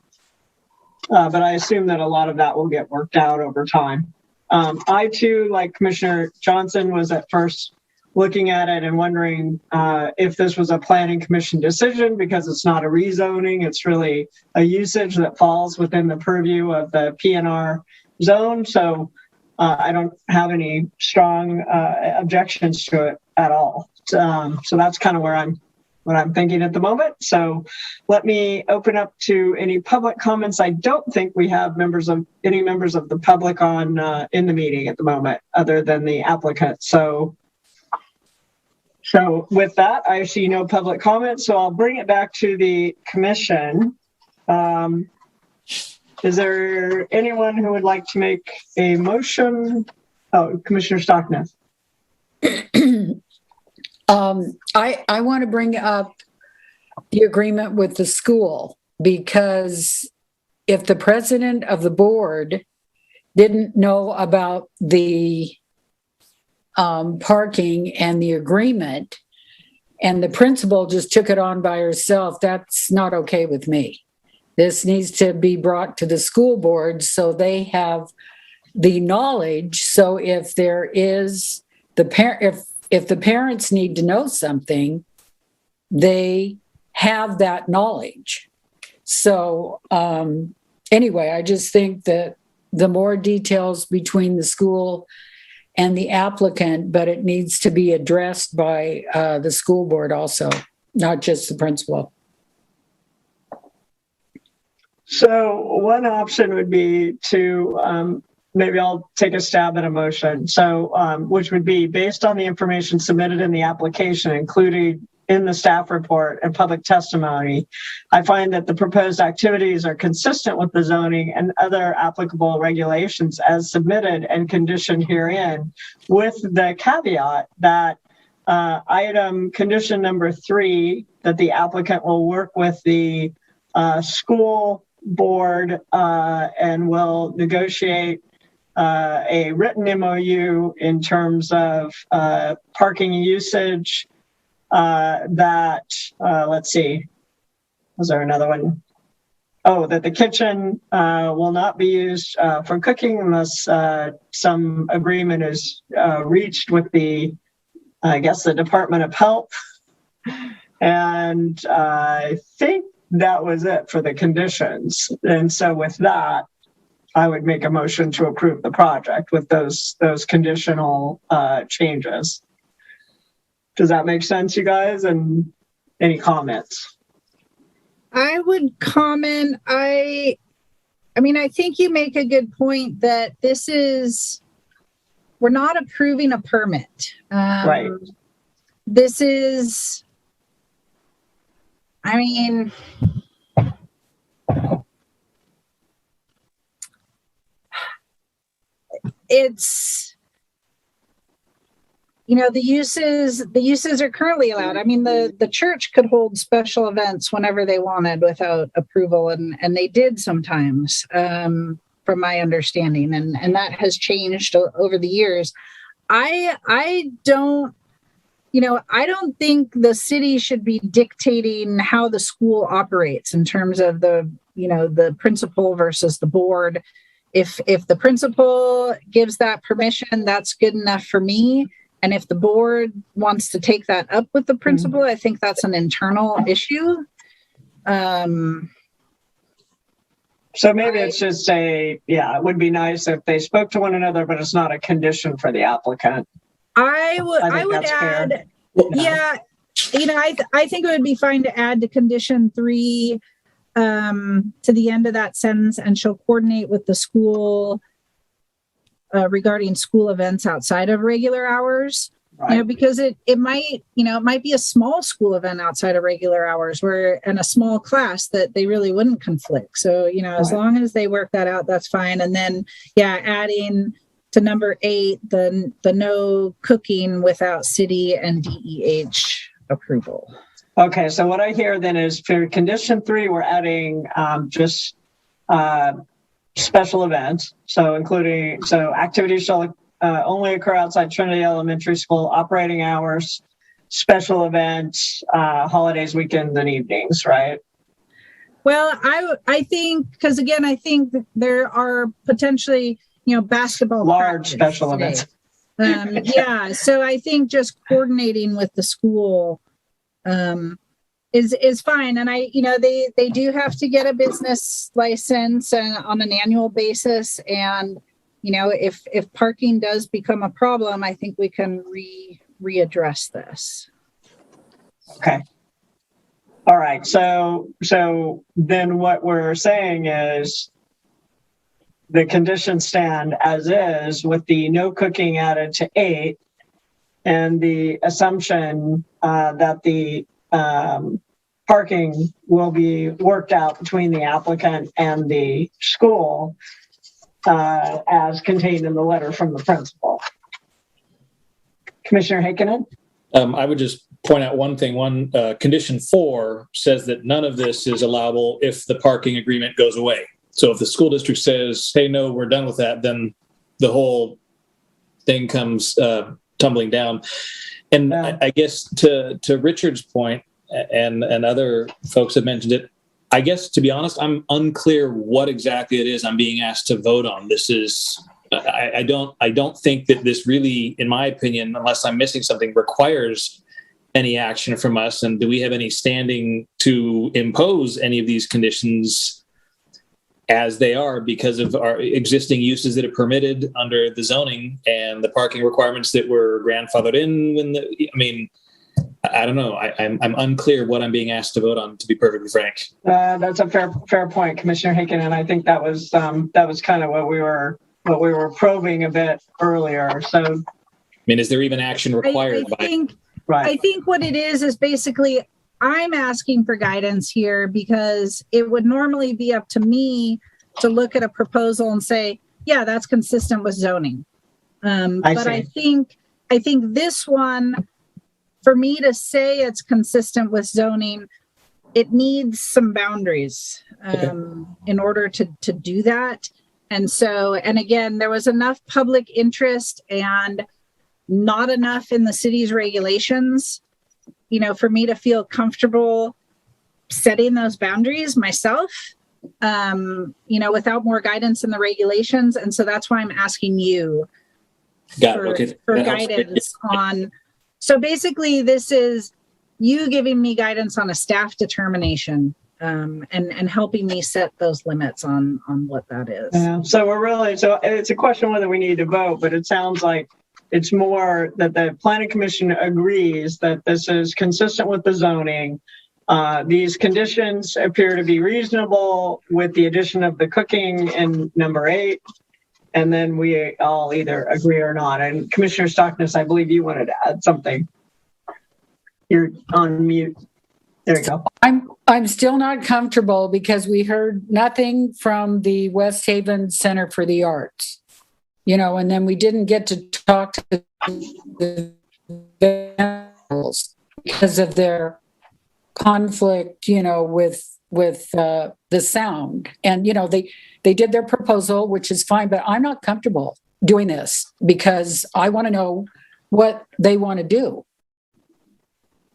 assume that a lot of that will get worked out over time. I too, like Commissioner Johnson, was at first looking at it and wondering if this was a planning commission decision, because it's not a rezoning. It's really a usage that falls within the purview of the PNR zone. So I don't have any strong objections to it at all. So that's kind of what I'm thinking at the moment. So let me open up to any public comments. I don't think we have any members of the public on in the meeting at the moment, other than the applicant. So So with that, I see no public comment, so I'll bring it back to the commission. Is there anyone who would like to make a motion? Oh, Commissioner Stockness. I want to bring up the agreement with the school, because if the president of the board didn't know about the parking and the agreement, and the principal just took it on by herself, that's not okay with me. This needs to be brought to the school board so they have the knowledge. So if there is if the parents need to know something, they have that knowledge. So anyway, I just think that the more details between the school and the applicant, but it needs to be addressed by the school board also, not just the principal. So one option would be to, maybe I'll take a stab at a motion. So, which would be based on the information submitted in the application, including in the staff report and public testimony, I find that the proposed activities are consistent with the zoning and other applicable regulations as submitted and conditioned herein, with the caveat that condition number 3, that the applicant will work with the school board and will negotiate a written MOU in terms of parking usage, let's see, was there another one? Oh, that the kitchen will not be used for cooking unless some agreement is reached with the Department of Health. And I think that was it for the conditions. And so with that, I would make a motion to approve the project with those conditional changes. Does that make sense, you guys? And any comments? I would comment, I mean, I think you make a good point that we're not approving a permit. Right. This is, I mean, it's, the uses are currently allowed. I mean, the church could hold special events whenever they wanted without approval, and they did sometimes, from my understanding, and that has changed over the years. I don't think the city should be dictating how the school operates in terms of the principal versus the board. If the principal gives that permission, that's good enough for me. And if the board wants to take that up with the principal, I think that's an internal issue. So maybe it's just it would be nice if they spoke to one another, but it's not a condition for the applicant. I would add, fair. I think it would be fine to add to condition 3 to the end of that sentence, and shall coordinate with the school regarding school events outside of regular hours. Right. Because it might be a small school event outside of regular hours and a small class that they really wouldn't conflict. So, as long as they work that out, that's fine. And then, adding to number 8, the no cooking without city and DEH approval. Okay. So what I hear then is for condition 3, we're adding just special events. So activities shall only occur outside Trinity Elementary School operating hours, special events, holidays, weekends, and evenings, right? Well, I think, because again, I think there are potentially, basketball large special events. So I think just coordinating with the school is fine. And they do have to get a business license and on an annual basis. And if parking does become a problem, I think we can readdress this. Okay. All right. So then what we're saying is the conditions stand as is with the no cooking added to 8. and the assumption that the parking will be worked out between the applicant and the school as contained in the letter from the principal. Commissioner Heikkinen? I would just point out one thing. Condition 4 says that none of this is allowable if the parking agreement goes away. So if the school district says, hey, no, we're done with that, then the whole thing comes tumbling down. And Yeah. I guess to Richard's point, and other folks have mentioned it, I guess, to be honest, I'm unclear what exactly it is I'm being asked to vote on. This is, I don't think that this really, in my opinion, unless I'm missing something, requires any action from us. And do we have any standing to impose any of these conditions as they are because of our existing uses that are permitted under the zoning and the parking requirements that were grandfathered in when I don't know. I'm unclear what I'm being asked to vote on, to be perfectly frank. That's a fair point, Commissioner Heikkinen, and I think that was kind of what we were probing a bit earlier. So, is there even action required? right. I think what it is basically I'm asking for guidance here because it would normally be up to me to look at a proposal and say, yeah, that's consistent with zoning. I think this one, for me to say it's consistent with zoning, it needs some boundaries in order to do that. And so, and again, there was enough public interest and not enough in the city's regulations, for me to feel comfortable setting those boundaries myself, without more guidance in the regulations. And so that's why I'm asking you for guidance on. So basically, this is you giving me guidance on a staff determination and helping me set those limits on what that is. Yeah. So it's a question whether we need to vote, but it sounds like it's more that the planning commission agrees that this is consistent with the zoning. These conditions appear to be reasonable with the addition of the cooking in number 8. And then we all either agree or not. And Commissioner Stockness, I believe you wanted to add something. You're on mute. There you go. I'm still not comfortable because we heard nothing from the West Haven Center for the Arts, and then we didn't get to talk to the vandals because of their conflict, with the sound. And, they did their proposal, which is fine, but I'm not comfortable doing this because I want to know what they want to do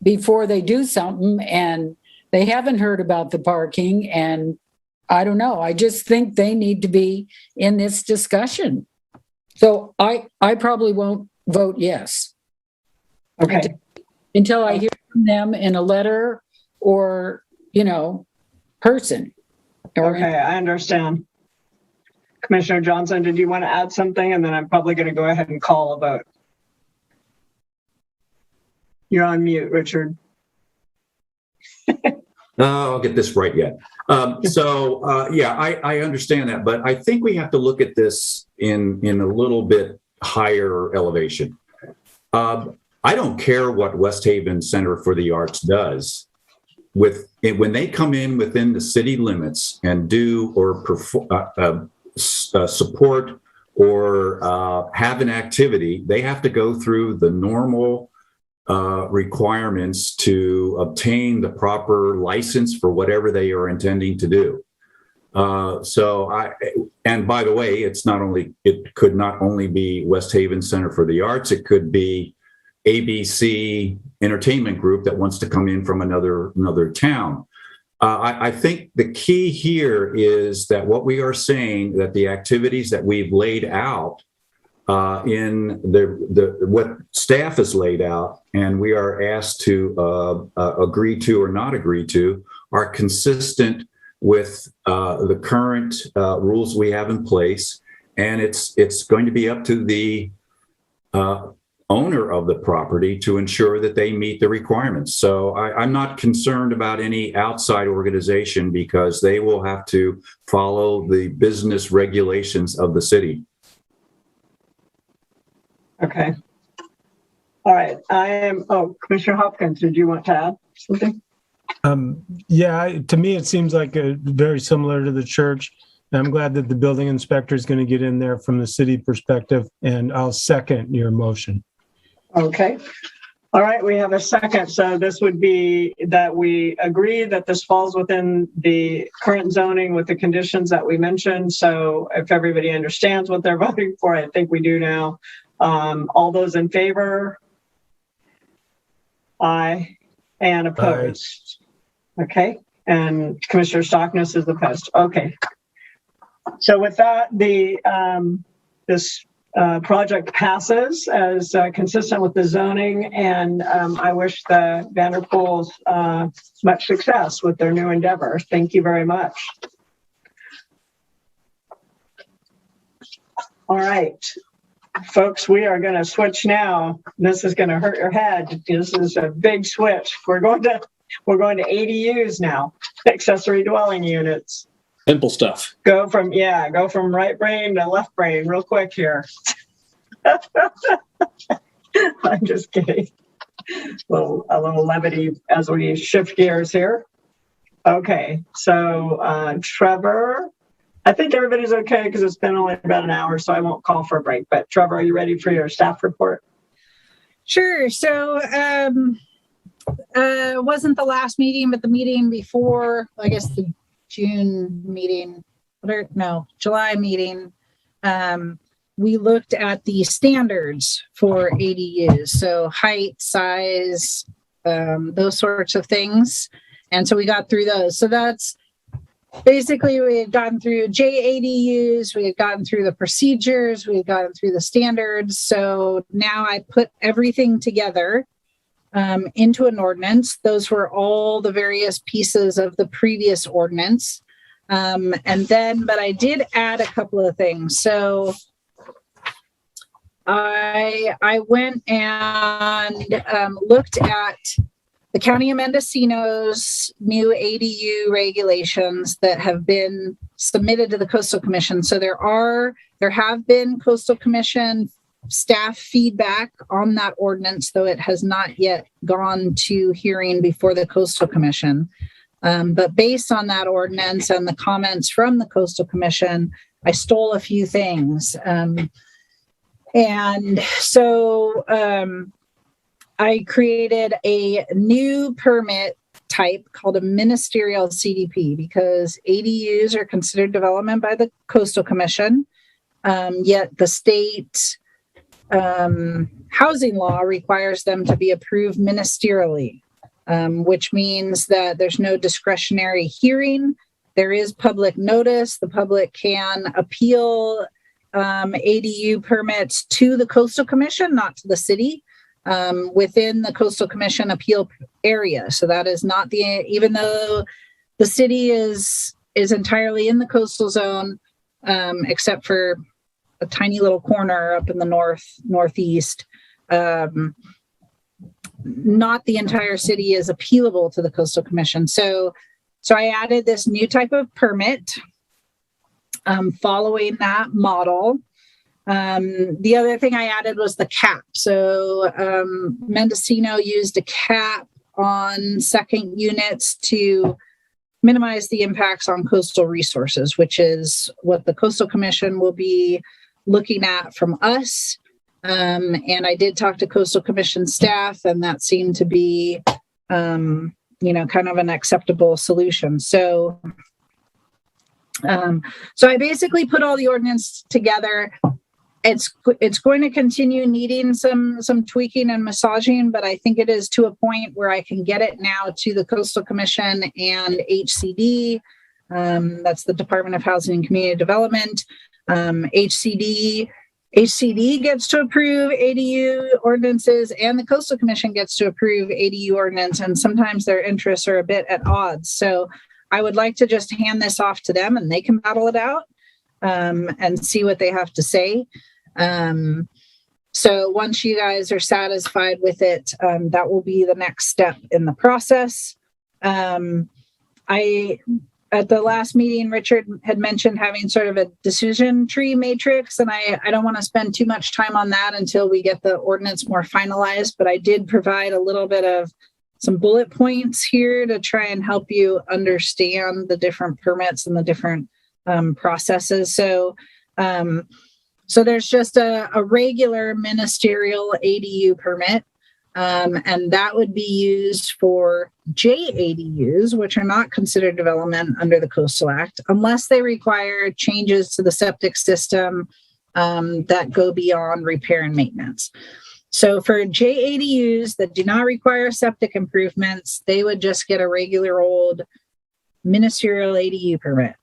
before they do something, and they haven't heard about the parking. And I don't know. I just think they need to be in this discussion. So I probably won't vote yes. Okay. Until I hear from them in a letter or, person. Okay, I understand. Commissioner Johnson, did you want to add something? And then I'm probably going to go ahead and call a vote. You're on mute, Richard. I'll get this right yet. I understand that, but I think we have to look at this in a little bit higher elevation. I don't care what West Haven Center for the Arts does. When they come in within the city limits and do or support or have an activity, they have to go through the normal requirements to obtain the proper license for whatever they are intending to do. And by the way, it could not only be West Haven Center for the Arts, it could be ABC Entertainment Group that wants to come in from another town. I think the key here is that what we are saying, that the activities that we've laid out in what staff has laid out, and we are asked to agree to or not agree to, are consistent with the current rules we have in place, and it's going to be up to the owner of the property to ensure that they meet the requirements. So I'm not concerned about any outside organization because they will have to follow the business regulations of the city. Okay. All right, Commissioner Hopkins, did you want to add something? Yeah, to me, it seems like very similar to the church. I'm glad that the building inspector is going to get in there from the city perspective, and I'll second your motion. Okay. All right, we have a second. So this would be that we agree that this falls within the current zoning with the conditions that we mentioned. So if everybody understands what they're voting for, I think we do now. All those in favor? Aye. And opposed? Aye. Okay. And Commissioner Stockness is opposed. Okay. So with that, this project passes as consistent with the zoning, and I wish the Vanderpools much success with their new endeavor. Thank you very much. All right, folks, we are going to switch now. This is going to hurt your head. This is a big switch. We're going to ADUs now, accessory dwelling units. Simple stuff. Go from right brain to left brain real quick here. I'm just kidding. A little levity as we shift gears here. Okay, so Trevor, I think everybody's okay because it's been only about an hour, so I won't call for a break. But Trevor, are you ready for your staff report? Sure. So it wasn't the last meeting, but the meeting before, I guess the June meeting, July meeting, we looked at the standards for ADUs, so height, size, those sorts of things. And so we got through those. So that's basically, we had gotten through JADUs, we had gotten through the procedures, we had gotten through the standards. So now I put everything together into an ordinance. Those were all the various pieces of the previous ordinance. But I did add a couple of things. So I went and looked at the County of Mendocino's new ADU regulations that have been submitted to the Coastal Commission. So there have been Coastal Commission staff feedback on that ordinance, though it has not yet gone to hearing before the Coastal Commission. But based on that ordinance and the comments from the Coastal Commission, I stole a few things. I created a new permit type called a ministerial CDP because ADUs are considered development by the Coastal Commission, yet the state housing law requires them to be approved ministerially, which means that there's no discretionary hearing. There is public notice. The public can appeal ADU permits to the Coastal Commission, not to the city, within the Coastal Commission appeal area. So that is not even though the city is entirely in the coastal zone, except for a tiny little corner up in the northeast. Not the entire city is appealable to the Coastal Commission. So I added this new type of permit following that model. The other thing I added was the cap. So Mendocino used a cap on second units to minimize the impacts on coastal resources, which is what the Coastal Commission will be looking at from us. And I did talk to Coastal Commission staff, and that seemed to be, kind of an acceptable solution. So I basically put all the ordinance together. It's going to continue needing some tweaking and massaging, but I think it is to a point where I can get it now to the Coastal Commission and HCD. That's the Department of Housing and Community Development. HCD gets to approve ADU ordinances, and the Coastal Commission gets to approve ADU ordinance, and sometimes their interests are a bit at odds. So I would like to just hand this off to them, and they can battle it out and see what they have to say. So once you guys are satisfied with it, that will be the next step in the process. I at the last meeting, Richard had mentioned having sort of a decision tree matrix, and I don't want to spend too much time on that until we get the ordinance more finalized, but I did provide a little bit of some bullet points here to try and help you understand the different permits and the different processes. So there's just a regular ministerial ADU permit. And that would be used for JADUs, which are not considered development under the Coastal Act, unless they require changes to the septic system that go beyond repair and maintenance. So for JADUs that do not require septic improvements, they would just get a regular old ministerial ADU permit.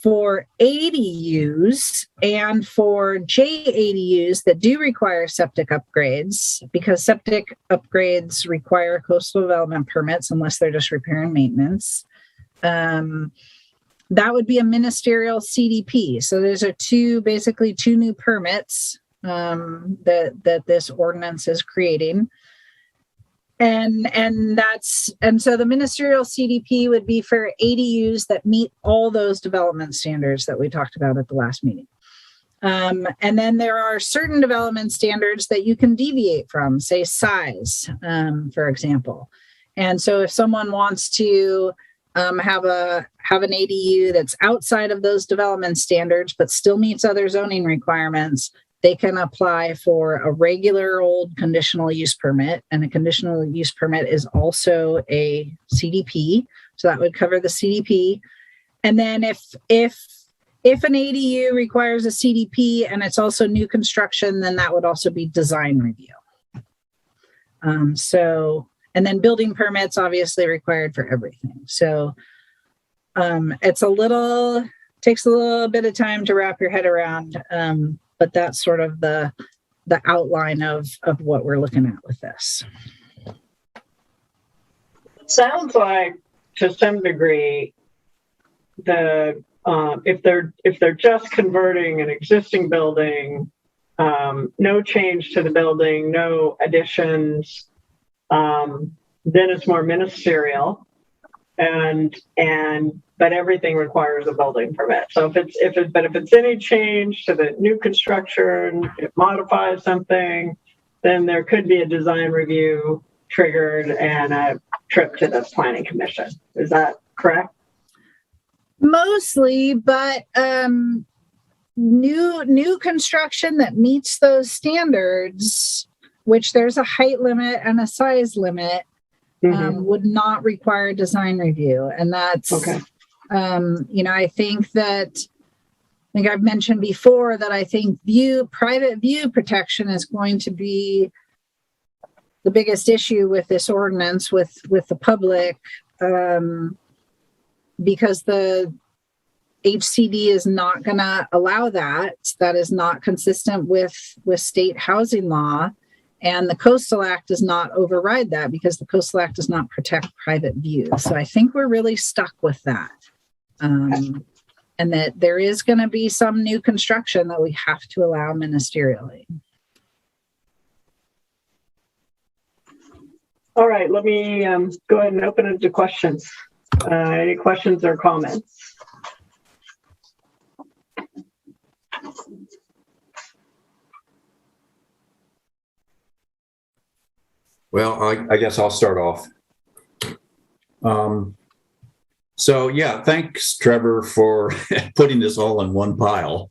For ADUs and for JADUs that do require septic upgrades, because septic upgrades require coastal development permits unless they're just repair and maintenance, that would be a ministerial CDP. So those are basically two new permits that this ordinance is creating. And so the ministerial CDP would be for ADUs that meet all those development standards that we talked about at the last meeting. And then there are certain development standards that you can deviate from, say size, for example. And so if someone wants to have an ADU that's outside of those development standards but still meets other zoning requirements, they can apply for a regular old conditional use permit, and a conditional use permit is also a CDP. So that would cover the CDP. And then if an ADU requires a CDP and it's also new construction, then that would also be design review. And then building permits obviously required for everything. So takes a little bit of time to wrap your head around. But that's sort of the outline of what we're looking at with this. It sounds like, to some degree, if they're just converting an existing building, no change to the building, no additions, then it's more ministerial, but everything requires a building permit. So if it's any change to the new construction, it modifies something, then there could be a design review triggered and a trip to the planning commission. Is that correct? Mostly, but new construction that meets those standards, which there's a height limit and a size limit, would not require design review. And that's okay. I think I've mentioned before that I think private view protection is going to be the biggest issue with this ordinance with the public, because the HCD is not going to allow that. That is not consistent with state housing law. And the Coastal Act does not override that because the Coastal Act does not protect private views. So I think we're really stuck with that. And that there is going to be some new construction that we have to allow ministerially. All right, let me go ahead and open it to questions. Any questions or comments? Well, I guess I'll start off. So yeah, thanks, Trevor, for putting this all in one pile.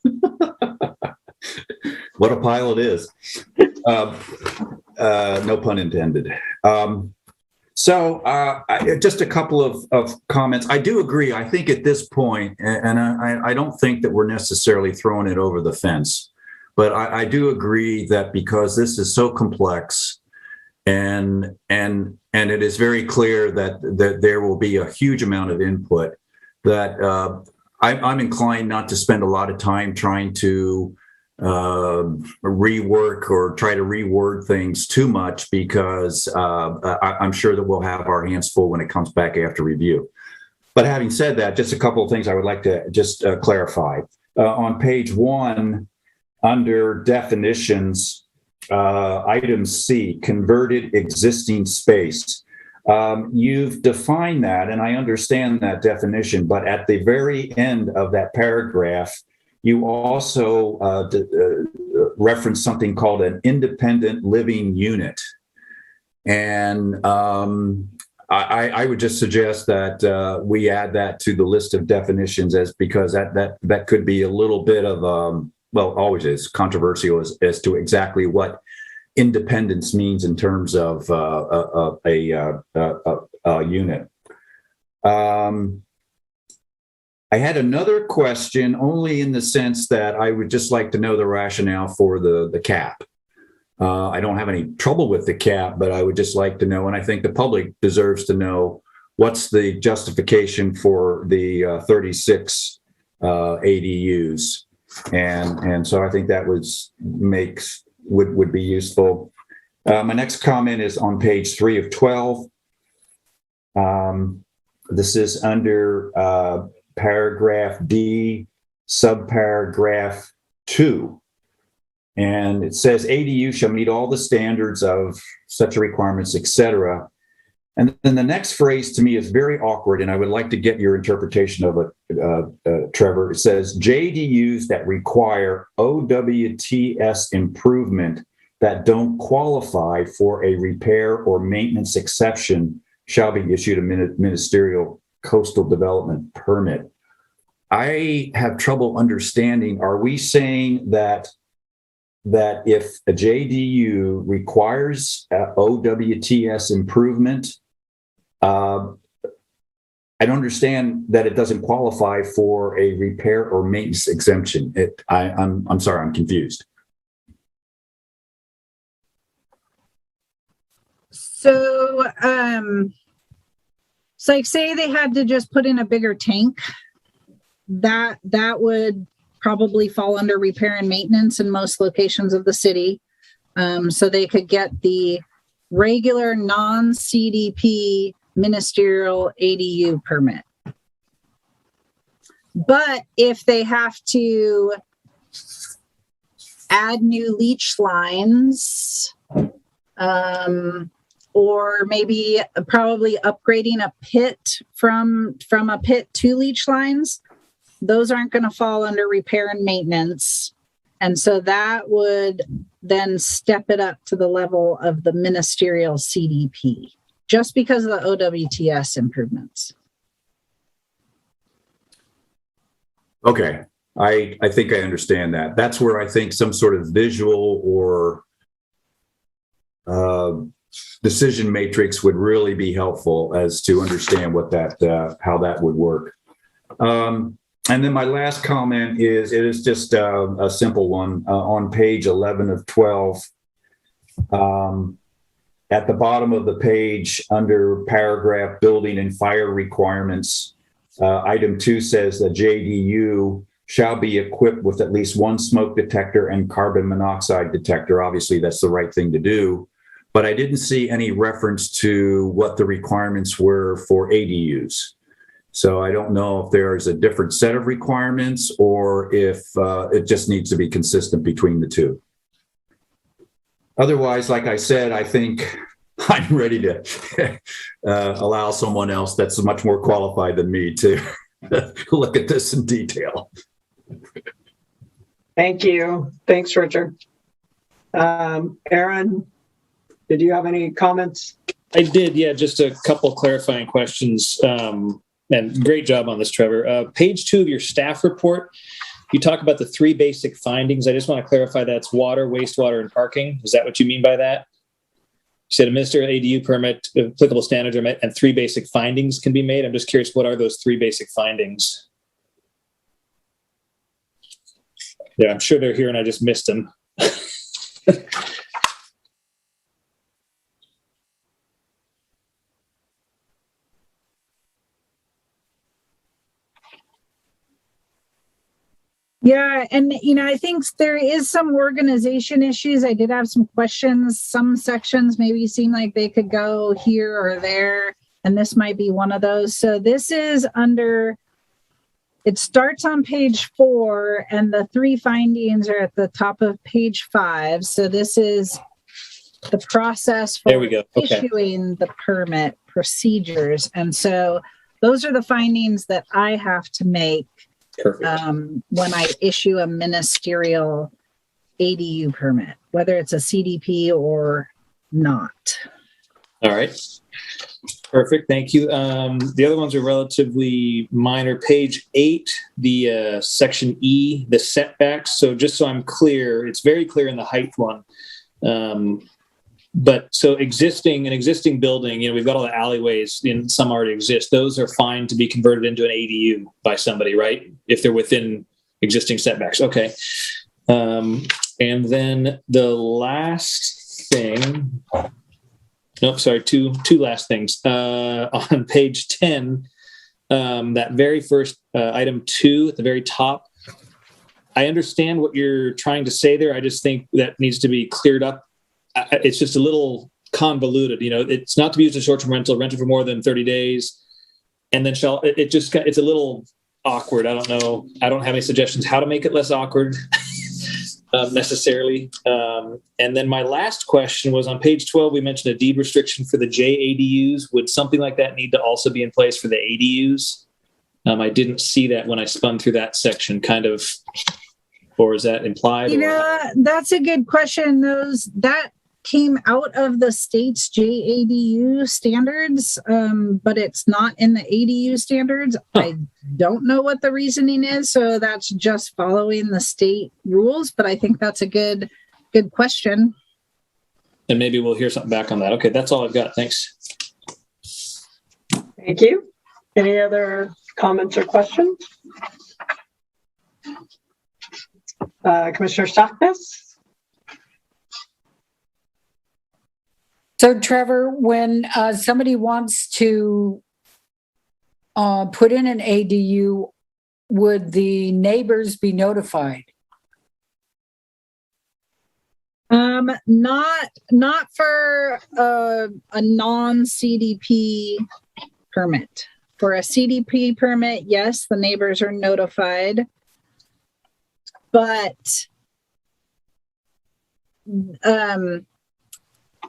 What a pile it is. No pun intended. Just a couple of comments. I do agree. I think at this point, and I don't think that we're necessarily throwing it over the fence, but I do agree that because this is so complex, and it is very clear that there will be a huge amount of input, that I'm inclined not to spend a lot of time trying to rework or try to reword things too much, because I'm sure that we'll have our hands full when it comes back after review. But having said that, just a couple of things I would like to just clarify. On page 1, under definitions, item C, converted existing space. You've defined that, and I understand that definition, but at the very end of that paragraph, you also reference something called an independent living unit. And I would just suggest that we add that to the list of definitions, because that could be a little bit of, well, always is controversial as to exactly what independence means in terms of a unit. I had another question, only in the sense that I would just like to know the rationale for the cap. I don't have any trouble with the cap, but I would just like to know, and I think the public deserves to know, what's the justification for the 36 ADUs, and so I think that would be useful. My next comment is on page 3 of 12. This is under paragraph D, subparagraph 2. And it says ADU shall meet all the standards of such requirements, etc. And then the next phrase to me is very awkward, and I would like to get your interpretation of it, Trevor. It says JDUs that require OWTS improvement that don't qualify for a repair or maintenance exception shall be issued a ministerial coastal development permit. I have trouble understanding, are we saying that if a JDU requires OWTS improvement, I don't understand that it doesn't qualify for a repair or maintenance exemption. I'm sorry, I'm confused. So, like, say they had to just put in a bigger tank, that would probably fall under repair and maintenance in most locations of the city. So they could get the regular non-CDP ministerial ADU permit. But if they have to add new leach lines, or maybe probably upgrading a pit from a pit to leach lines, those aren't going to fall under repair and maintenance. And so that would then step it up to the level of the ministerial CDP, just because of the OWTS improvements. Okay, I think I understand that. That's where I think some sort of visual or decision matrix would really be helpful as to understand what how that would work. And then my last comment is, it is just a simple one. On page 11 of 12, at the bottom of the page, under paragraph building and fire requirements, item 2 says that JDU shall be equipped with at least one smoke detector and carbon monoxide detector. Obviously, that's the right thing to do. But I didn't see any reference to what the requirements were for ADUs. So I don't know if there's a different set of requirements or if it just needs to be consistent between the two. Otherwise, like I said, I think I'm ready to allow someone else that's much more qualified than me to look at this in detail. Thank you. Thanks, Richard. Aaron, did you have any comments? I did, yeah, just a couple clarifying questions. And great job on this, Trevor. Page 2 of your staff report, you talk about the 3 basic findings. I just want to clarify that's water, wastewater, and parking. Is that what you mean by that? You said a ministerial ADU permit, applicable standards are met, and 3 basic findings can be made. I'm just curious, what are those 3 basic findings? Yeah, I'm sure they're here and I just missed them. Yeah, and I think there is some organization issues. I did have some questions. Some sections maybe seem like they could go here or there, and this might be one of those. So this is under, it starts on page 4, and the 3 findings are at the top of page 5. So this is the process There for we go. Okay. issuing the permit procedures. And so those are the findings that I have to make Perfect. when I issue a ministerial ADU permit, whether it's a CDP or not. All right. Perfect. Thank you. The other ones are relatively minor. Page 8, the section E, the setbacks. So just so I'm clear, it's very clear in the height one. But so an existing building, we've got all the alleyways, and some already exist. Those are fine to be converted into an ADU by somebody, right? If they're within existing setbacks. Okay. And then the last thing, nope, sorry, two last things. On page 10, that very first item 2 at the very top, I understand what you're trying to say there. I just think that needs to be cleared up. It's just a little convoluted. It's not to be used as short-term rented for more than 30 days. And then it's a little awkward. I don't know. I don't have any suggestions how to make it less awkward necessarily. And then my last question was on page 12, we mentioned a deed restriction for the JADUs. Would something like that need to also be in place for the ADUs? I didn't see that when I spun through that section, kind of, or is that implied? That's a good question. That came out of the state's JADU standards, but it's not in the ADU standards. I don't know what the reasoning is, so that's just following the state rules, but I think that's a good question. And maybe we'll hear something back on that. Okay, that's all I've got. Thanks. Thank you. Any other comments or questions? Commissioner Stockness? So, Trevor, when somebody wants to put in an ADU, would the neighbors be notified? Not for a non-CDP permit. For a CDP permit, yes, the neighbors are notified, but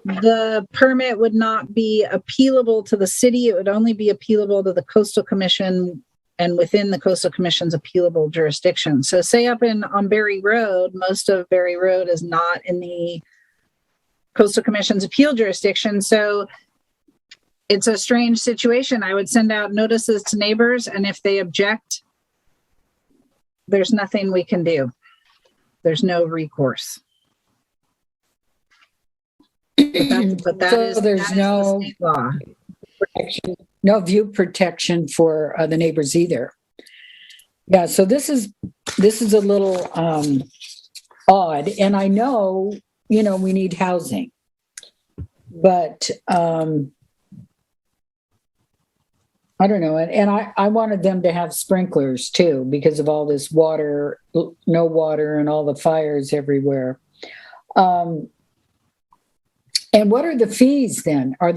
the permit would not be appealable to the city. It would only be appealable to the Coastal Commission and within the Coastal Commission's appealable jurisdiction. So say up on Berry Road, most of Berry Road is not in the Coastal Commission's appeal jurisdiction. So it's a strange situation. I would send out notices to neighbors, and if they object, there's nothing we can do. There's no recourse. But there's no state law. No view protection for the neighbors either. Yeah, so this is a little odd, and I know we need housing, but I don't know, and I wanted them to have sprinklers too because of all this water, no water, and all the fires everywhere. And what are the fees then? Are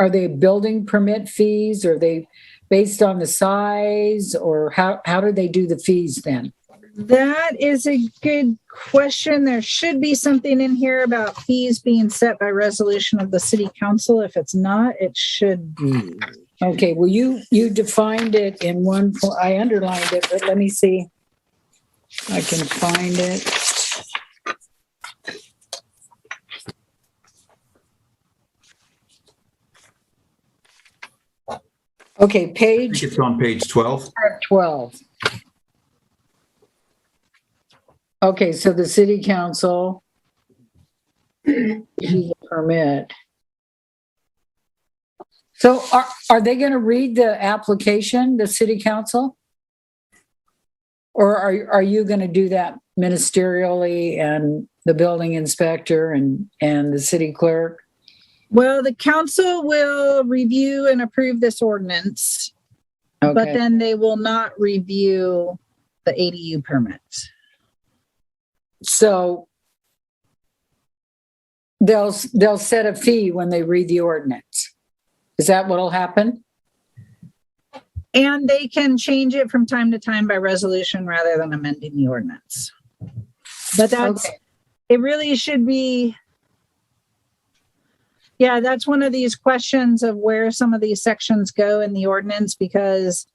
they building permit fees? Are they based on the size, or how do they do the fees then? That is a good question. There should be something in here about fees being set by resolution of the city council. If it's not, it should be. Okay, well, you defined it in one point. I underlined it, but let me see. I can find it. Okay, I think it's on page 12. 12. Okay, so the city council issues a permit. So are they going to read the application, the city council? Or are you going to do that ministerially, and the building inspector and the city clerk? Well, the council will review and approve this ordinance, Okay. but then they will not review the ADU permits. So they'll set a fee when they read the ordinance. Is that what'll happen? And they can change it from time to time by resolution rather than amending the ordinance. But it really should be Yeah, that's one of these questions of where some of these sections go in the ordinance, because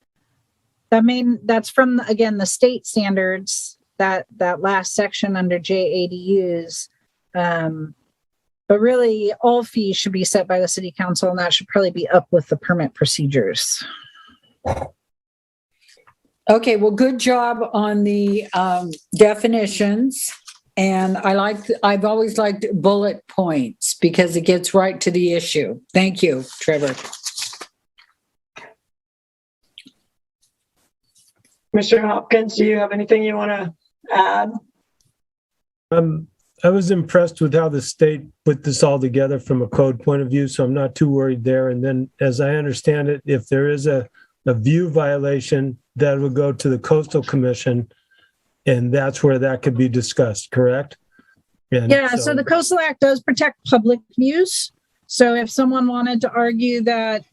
that's from, again, the state standards, that last section under JADUs. But really, all fees should be set by the city council, and that should probably be up with the permit procedures. Okay, well, good job on the definitions. And I've always liked bullet points because it gets right to the issue. Thank you, Trevor. Mr. Hopkins, do you have anything you want to add? I was impressed with how the state put this all together from a code point of view, so I'm not too worried there. And then, as I understand it, if there is a view violation, that will go to the Coastal Commission, and that's where that could be discussed, correct? And yeah, so the Coastal Act does protect public views. So if someone wanted to argue that,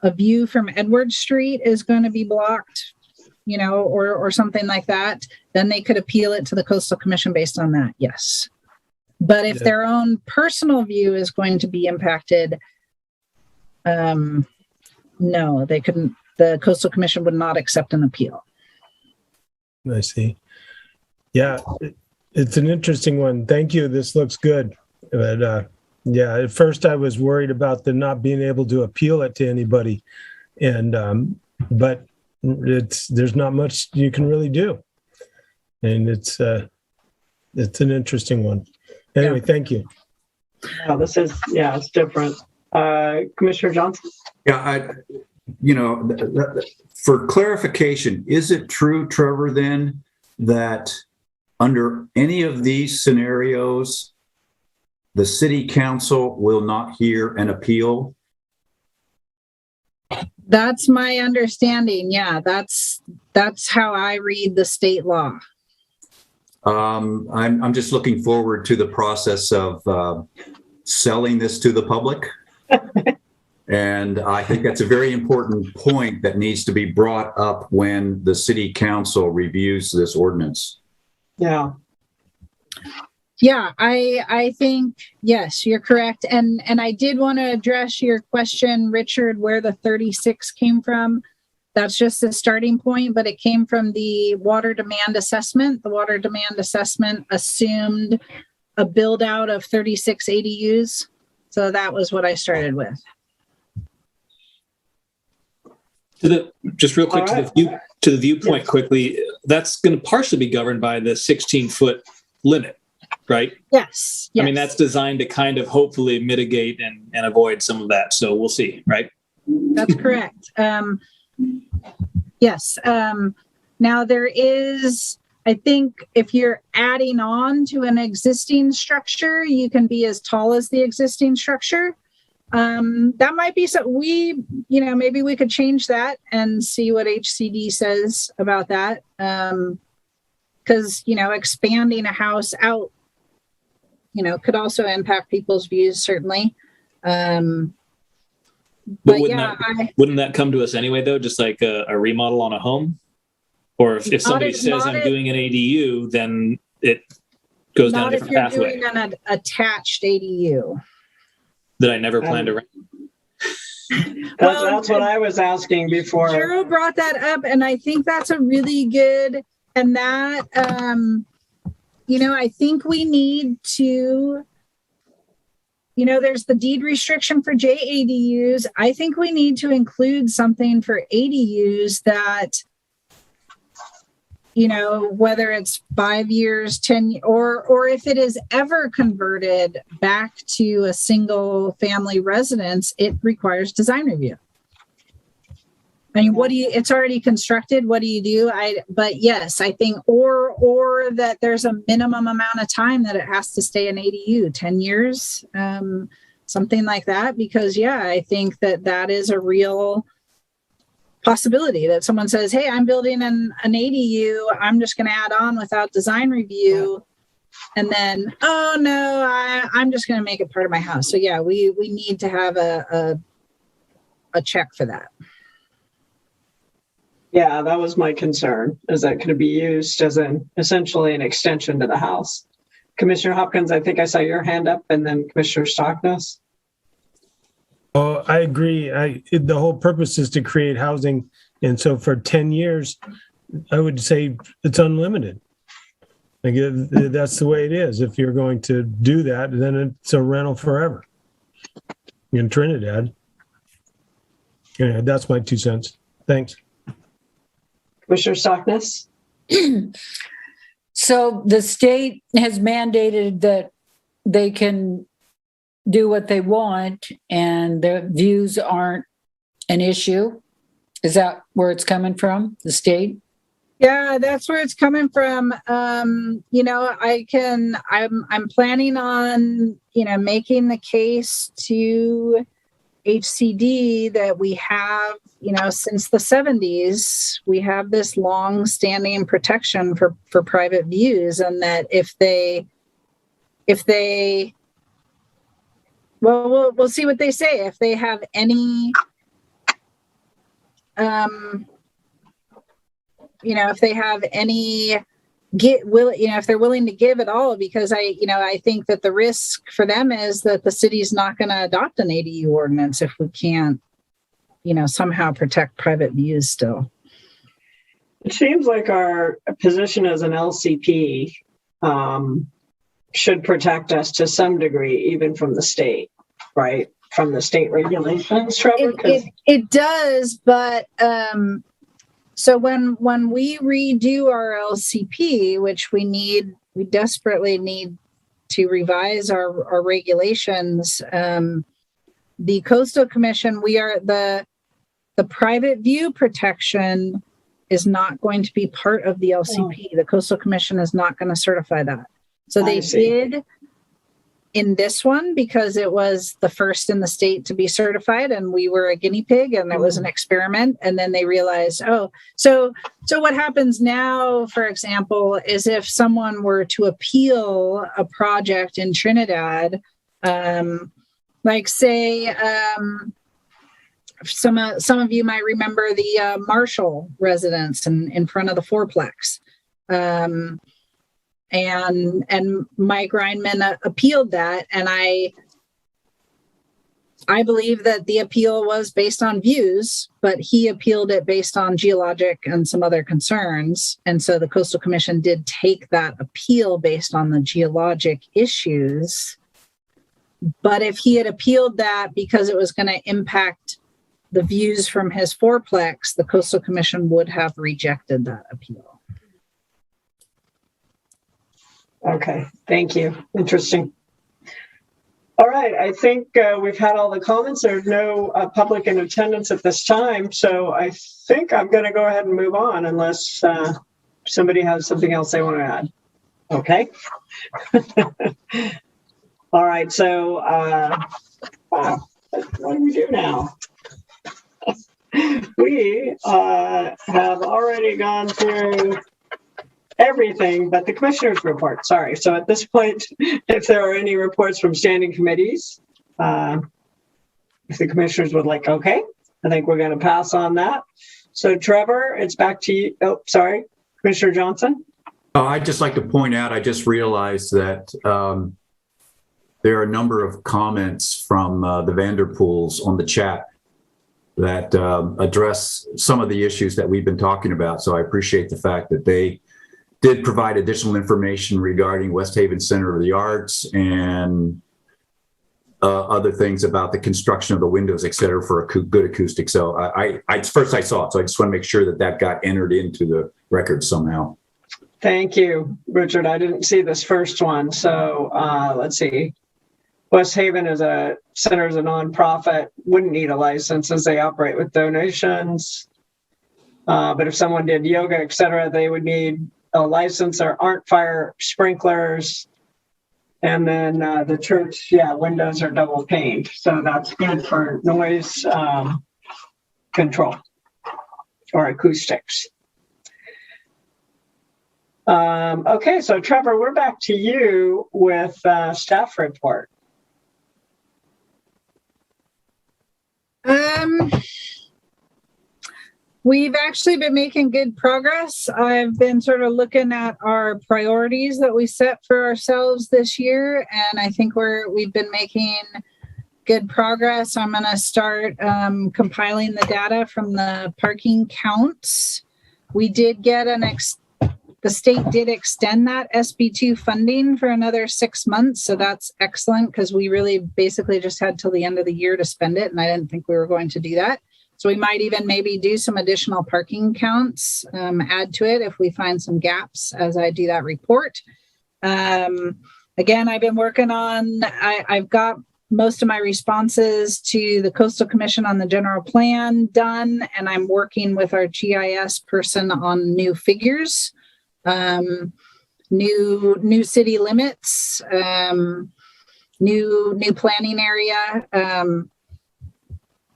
a view from Edward Street is going to be blocked, or something like that, then they could appeal it to the Coastal Commission based on that, yes. But if their own personal view is going to be impacted, no, they couldn't. The Coastal Commission would not accept an appeal. I see. Yeah, it's an interesting one. Thank you. This looks good. But yeah, at first I was worried about the not being able to appeal it to anybody, and but there's not much you can really do, and it's an interesting one. Anyway, thank you. Yeah, it's different. Commissioner Johnson? Yeah, for clarification, is it true, Trevor, then, that under any of these scenarios, the city council will not hear an appeal? That's my understanding. Yeah, that's how I read the state law. I'm just looking forward to the process of selling this to the public. And I think that's a very important point that needs to be brought up when the city council reviews this ordinance. Yeah. Yeah, I think, yes, you're correct. And I did want to address your question, Richard, where the 36 came from. That's just the starting point, but it came from the water demand assessment. The water demand assessment assumed a build out of 36 ADUs. So that was what I started with. Just real quick, to the viewpoint quickly, that's going to partially be governed by the 16-foot limit, right? Yes. I mean, that's designed to kind of hopefully mitigate and avoid some of that. So we'll see, right? That's correct. Yes. Now there is, I think if you're adding on to an existing structure, you can be as tall as the existing structure. That might be something maybe we could change that and see what HCD says about that. Because, expanding a house out, could also impact people's views, certainly. But wouldn't that come to us anyway, though? Just like a remodel on a home? Or if somebody says I'm doing an ADU, then it goes down a different pathway. Not if you're doing an attached ADU. That I never planned to rent. That's what I was asking before. Cheryl brought that up, and I think that's a really good, and that, I think we need to, there's the deed restriction for JADUs. I think we need to include something for ADUs that, whether it's 5 years, 10, or if it is ever converted back to a single family residence, it requires design review. I mean, it's already constructed. What do you do? But yes, I think, or that there's a minimum amount of time that it has to stay an ADU, 10 years, something like that. Because I think that is a real possibility that someone says, hey, I'm building an ADU. I'm just going to add on without design review. And then, oh no, I'm just going to make it part of my house. So we need to have a check for that. Yeah, that was my concern. Is that going to be used as essentially an extension to the house? Commissioner Hopkins, I think I saw your hand up, and then Commissioner Stockness. Oh, I agree. The whole purpose is to create housing. And so for 10 years, I would say it's unlimited. Like, that's the way it is. If you're going to do that, then it's a rental forever in Trinidad. Yeah, that's my 2 cents. Thanks. Commissioner Stockness? So the state has mandated that they can do what they want and their views aren't an issue. Is that where it's coming from, the state? Yeah, that's where it's coming from. You know, I'm planning on, you know, making the case to HCD that we have, you know, since the 70s, we have this long-standing protection for private views, and that if they well, we'll see what they say. If they have any you know, if they have any if they're willing to give at all, because I think that the risk for them is that the city's not going to adopt an ADU ordinance if we can't, you know, somehow protect private views still. It seems like our position as an LCP should protect us to some degree, even from the state, right? From the state regulations, Trevor? It does, but so when we redo our LCP, which we desperately need to revise our regulations, the Coastal Commission, the private view protection is not going to be part of the LCP. The Coastal Commission is not going to certify that. So they did in this one because it was the first in the state to be certified, and we were a guinea pig, and it was an experiment. And then they realized, so what happens now, for example, is if someone were to appeal a project in Trinidad, like say, some of you might remember the Marshall residence in front of the fourplex. And Mike Reinman appealed that, and I believe that the appeal was based on views, but he appealed it based on geologic and some other concerns. And so the Coastal Commission did take that appeal based on the geologic issues. But if he had appealed that because it was going to impact the views from his fourplex, the Coastal Commission would have rejected that appeal. Okay, thank you. Interesting. All right, I think we've had all the comments. There's no public in attendance at this time, so I think I'm going to go ahead and move on unless somebody has something else they want to add. Okay. All right, so wow, what do we do now? We have already gone through everything but the commissioner's report. Sorry. So at this point, if there are any reports from standing committees, if the commissioners would like, okay, I think we're going to pass on that. So Trevor, it's back to you. Oh, sorry, Commissioner Johnson. I'd just like to point out, I just realized that there are a number of comments from the Vanderpools on the chat that address some of the issues that we've been talking about. So I appreciate the fact that they did provide additional information regarding West Haven Center of the Arts and other things about the construction of the windows, et cetera, for a good acoustic. So I first I saw it, so I just want to make sure that that got entered into the record somehow. Thank you, Richard. I didn't see this first one. So let's see. West Haven Center is a nonprofit, wouldn't need a license as they operate with donations. But if someone did yoga, et cetera, they would need a license. There aren't fire sprinklers. And then the church, windows are double paned. So that's good for noise control or acoustics. Okay, so Trevor, we're back to you with staff report. We've actually been making good progress. I've been sort of looking at our priorities that we set for ourselves this year, and I think we've been making good progress. I'm going to start compiling the data from the parking counts. We did get the state did extend that SB2 funding for another 6 months, so that's excellent because we really basically just had till the end of the year to spend it, and I didn't think we were going to do that. So we might even maybe do some additional parking counts, add to it if we find some gaps as I do that report. Again, I've been working on, I've got most of my responses to the Coastal Commission on the general plan done, and I'm working with our GIS person on new figures, new city limits, new planning area.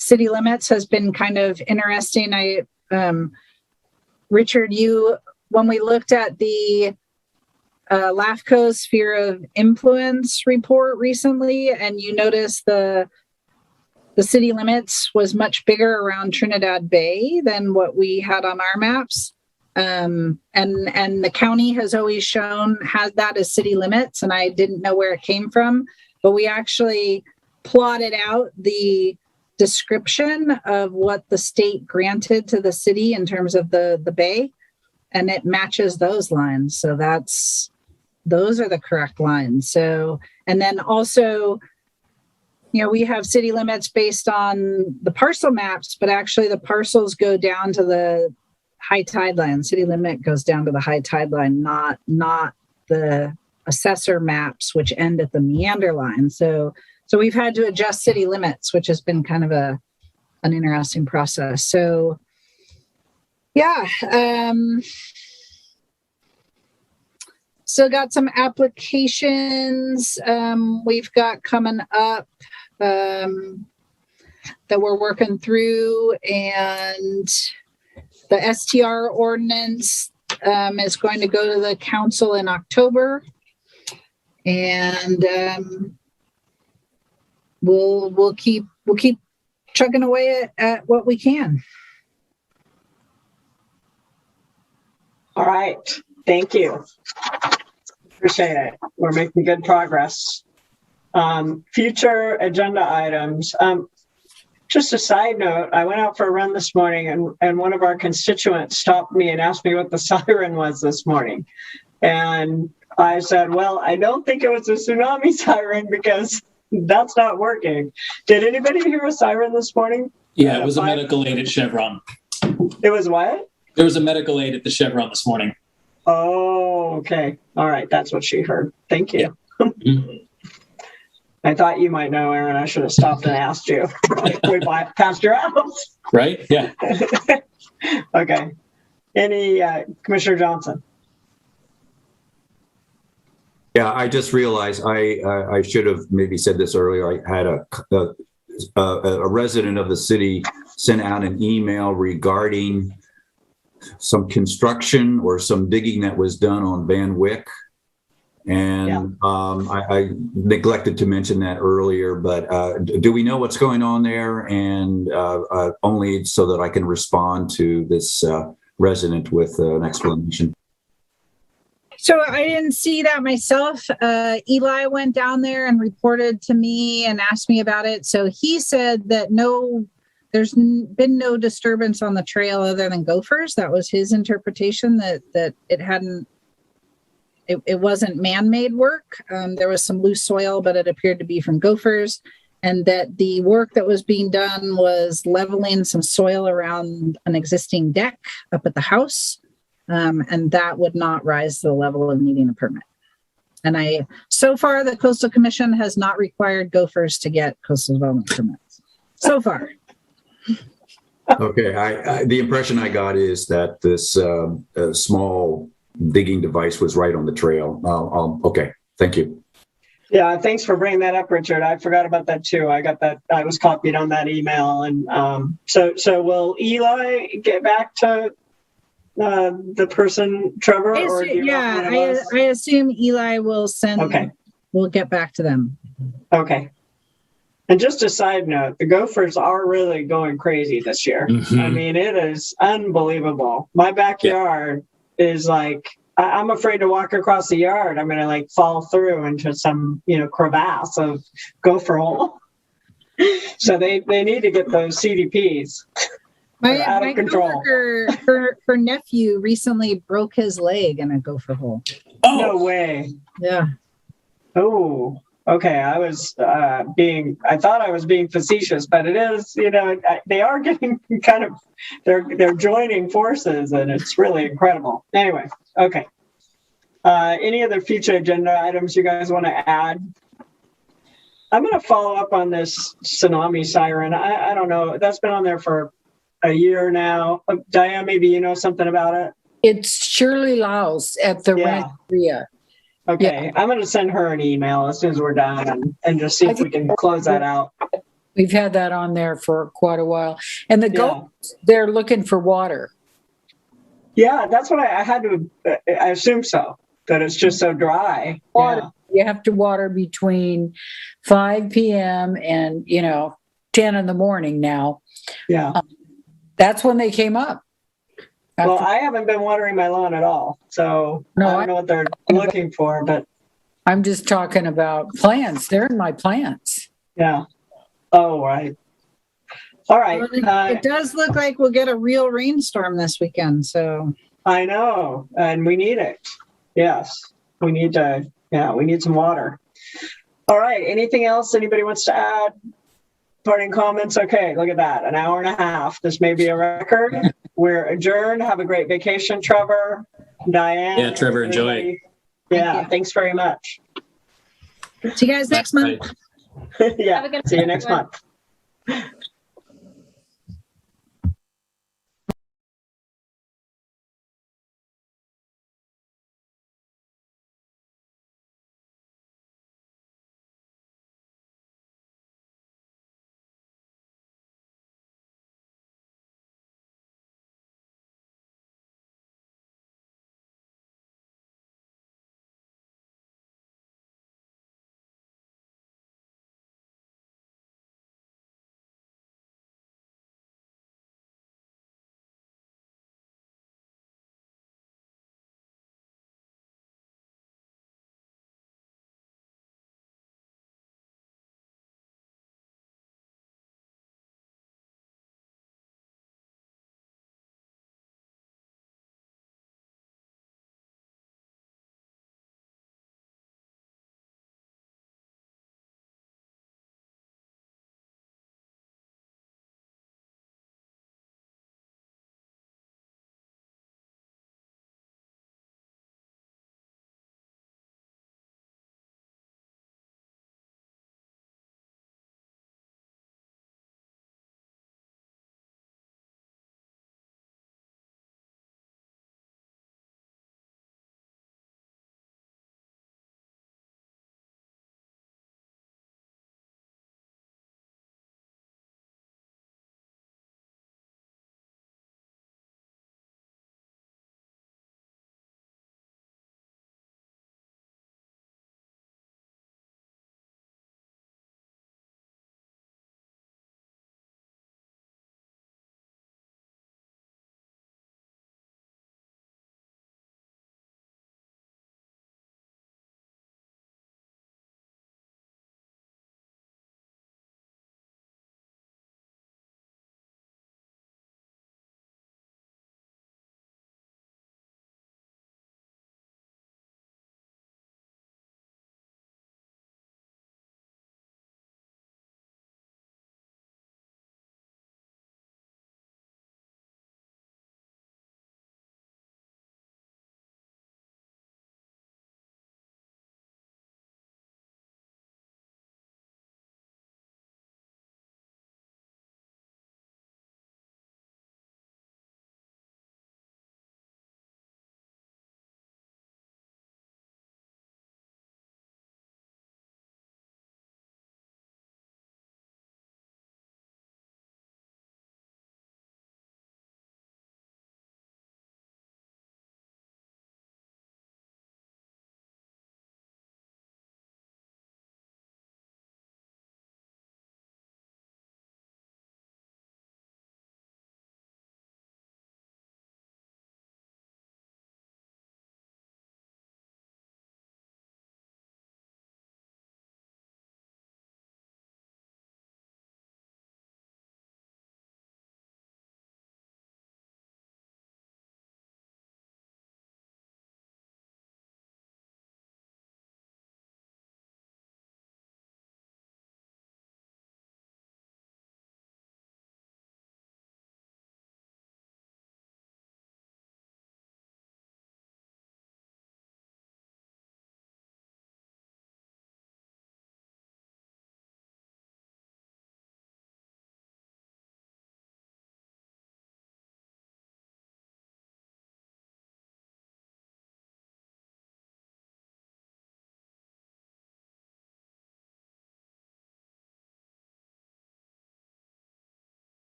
City limits has been kind of interesting. Richard, when we looked at the LAFCO Sphere of Influence report recently, and you notice the city limits was much bigger around Trinidad Bay than what we had on our maps. And the county has always had that as city limits, and I didn't know where it came from, but we actually plotted out the description of what the state granted to the city in terms of the bay, and it matches those lines. So those are the correct lines. So, and then also, we have city limits based on the parcel maps, but actually the parcels go down to the high tide line. City limit goes down to the high tide line, not the assessor maps, which end at the meander line. So we've had to adjust city limits, which has been kind of an interesting process. So, yeah. So got some applications we've got coming up that we're working through, and the STR ordinance is going to go to the council in October, and we'll keep chugging away at what we can. All right. Thank you. Appreciate it. We're making good progress. Future agenda items. Just a side note, I went out for a run this morning, and one of our constituents stopped me and asked me what the siren was this morning. And I said, well, I don't think it was a tsunami siren because that's not working. Did anybody hear a siren this morning? Yeah, it was a medical aid at Chevron. It was what? There was a medical aid at the Chevron this morning. Oh, okay. All right. That's what she heard. Thank you. Yeah. Mm-hmm. I thought you might know, Aaron. I should have stopped and asked you. We passed your house. Right? Yeah. Okay. Any, Commissioner Johnson? Yeah, I just realized I should have maybe said this earlier. I had a resident of the city sent out an email regarding some construction or some digging that was done on Van Wyck. And I neglected to mention that earlier, but do we know what's going on there? And only so that I can respond to this resident with an explanation. So I didn't see that myself. Eli went down there and reported to me and asked me about it. So he said that there's been no disturbance on the trail other than gophers. That was his interpretation, that it wasn't man-made work. There was some loose soil, but it appeared to be from gophers, and that the work that was being done was leveling some soil around an existing deck up at the house. And that would not rise to the level of needing a permit. And so far, the Coastal Commission has not required gophers to get coastal development permits. So far. Okay, the impression I got is that this small digging device was right on the trail. Okay, thank you. Yeah, thanks for bringing that up, Richard. I forgot about that too. I got that. I was copied on that email, and so will Eli get back to the person, Trevor? I assume Eli will send. Okay, we'll get back to them. Okay. And just a side note, the Gophers are really going crazy this year. Mhm. I mean, it is unbelievable. My backyard is like, I'm afraid to walk across the yard. I'm going to like fall through into some, crevasse of gopher hole. So they need to get those CDPs. They're out of My control. coworker, her nephew recently broke his leg in a gopher hole. No way. Yeah. Oh, okay. I thought I was being facetious, but it is, they are getting kind of, they're joining forces, and it's really incredible. Anyway, okay. Any other future agenda items you guys want to add? I'm going to follow up on this tsunami siren. I don't know. That's been on there for a year now. Diane, maybe you know something about it? It's Shirley Laus at the Yeah. Rancheria. Okay. Yeah. I'm going to send her an email as soon as we're done and just see if we can close that out. We've had that on there for quite a while. And the Yeah. goats, they're looking for water. Yeah, that's what I had to, I assume so, that it's just so dry. Water. Yeah. You have to water between 5 p.m. and, 10 in the morning now. Yeah. That's when they came up. Well, I haven't been watering my lawn at all. So No, I don't know what they're looking for, but I'm just talking about plants. They're in my plants. yeah. Oh, right. All right. It does look like we'll get a real rainstorm this weekend. So I know. And we need it. Yes. We need some water. All right. Anything else anybody wants to add? Parting comments? Okay. Look at that. An hour and a half. This may be a record. We're adjourned. Have a great vacation, Trevor. Diane. Yeah, Trevor, enjoy. everybody. Yeah. Thank you. Thanks very much. see you guys next month. Yeah. Have a good See you one, next everyone. month.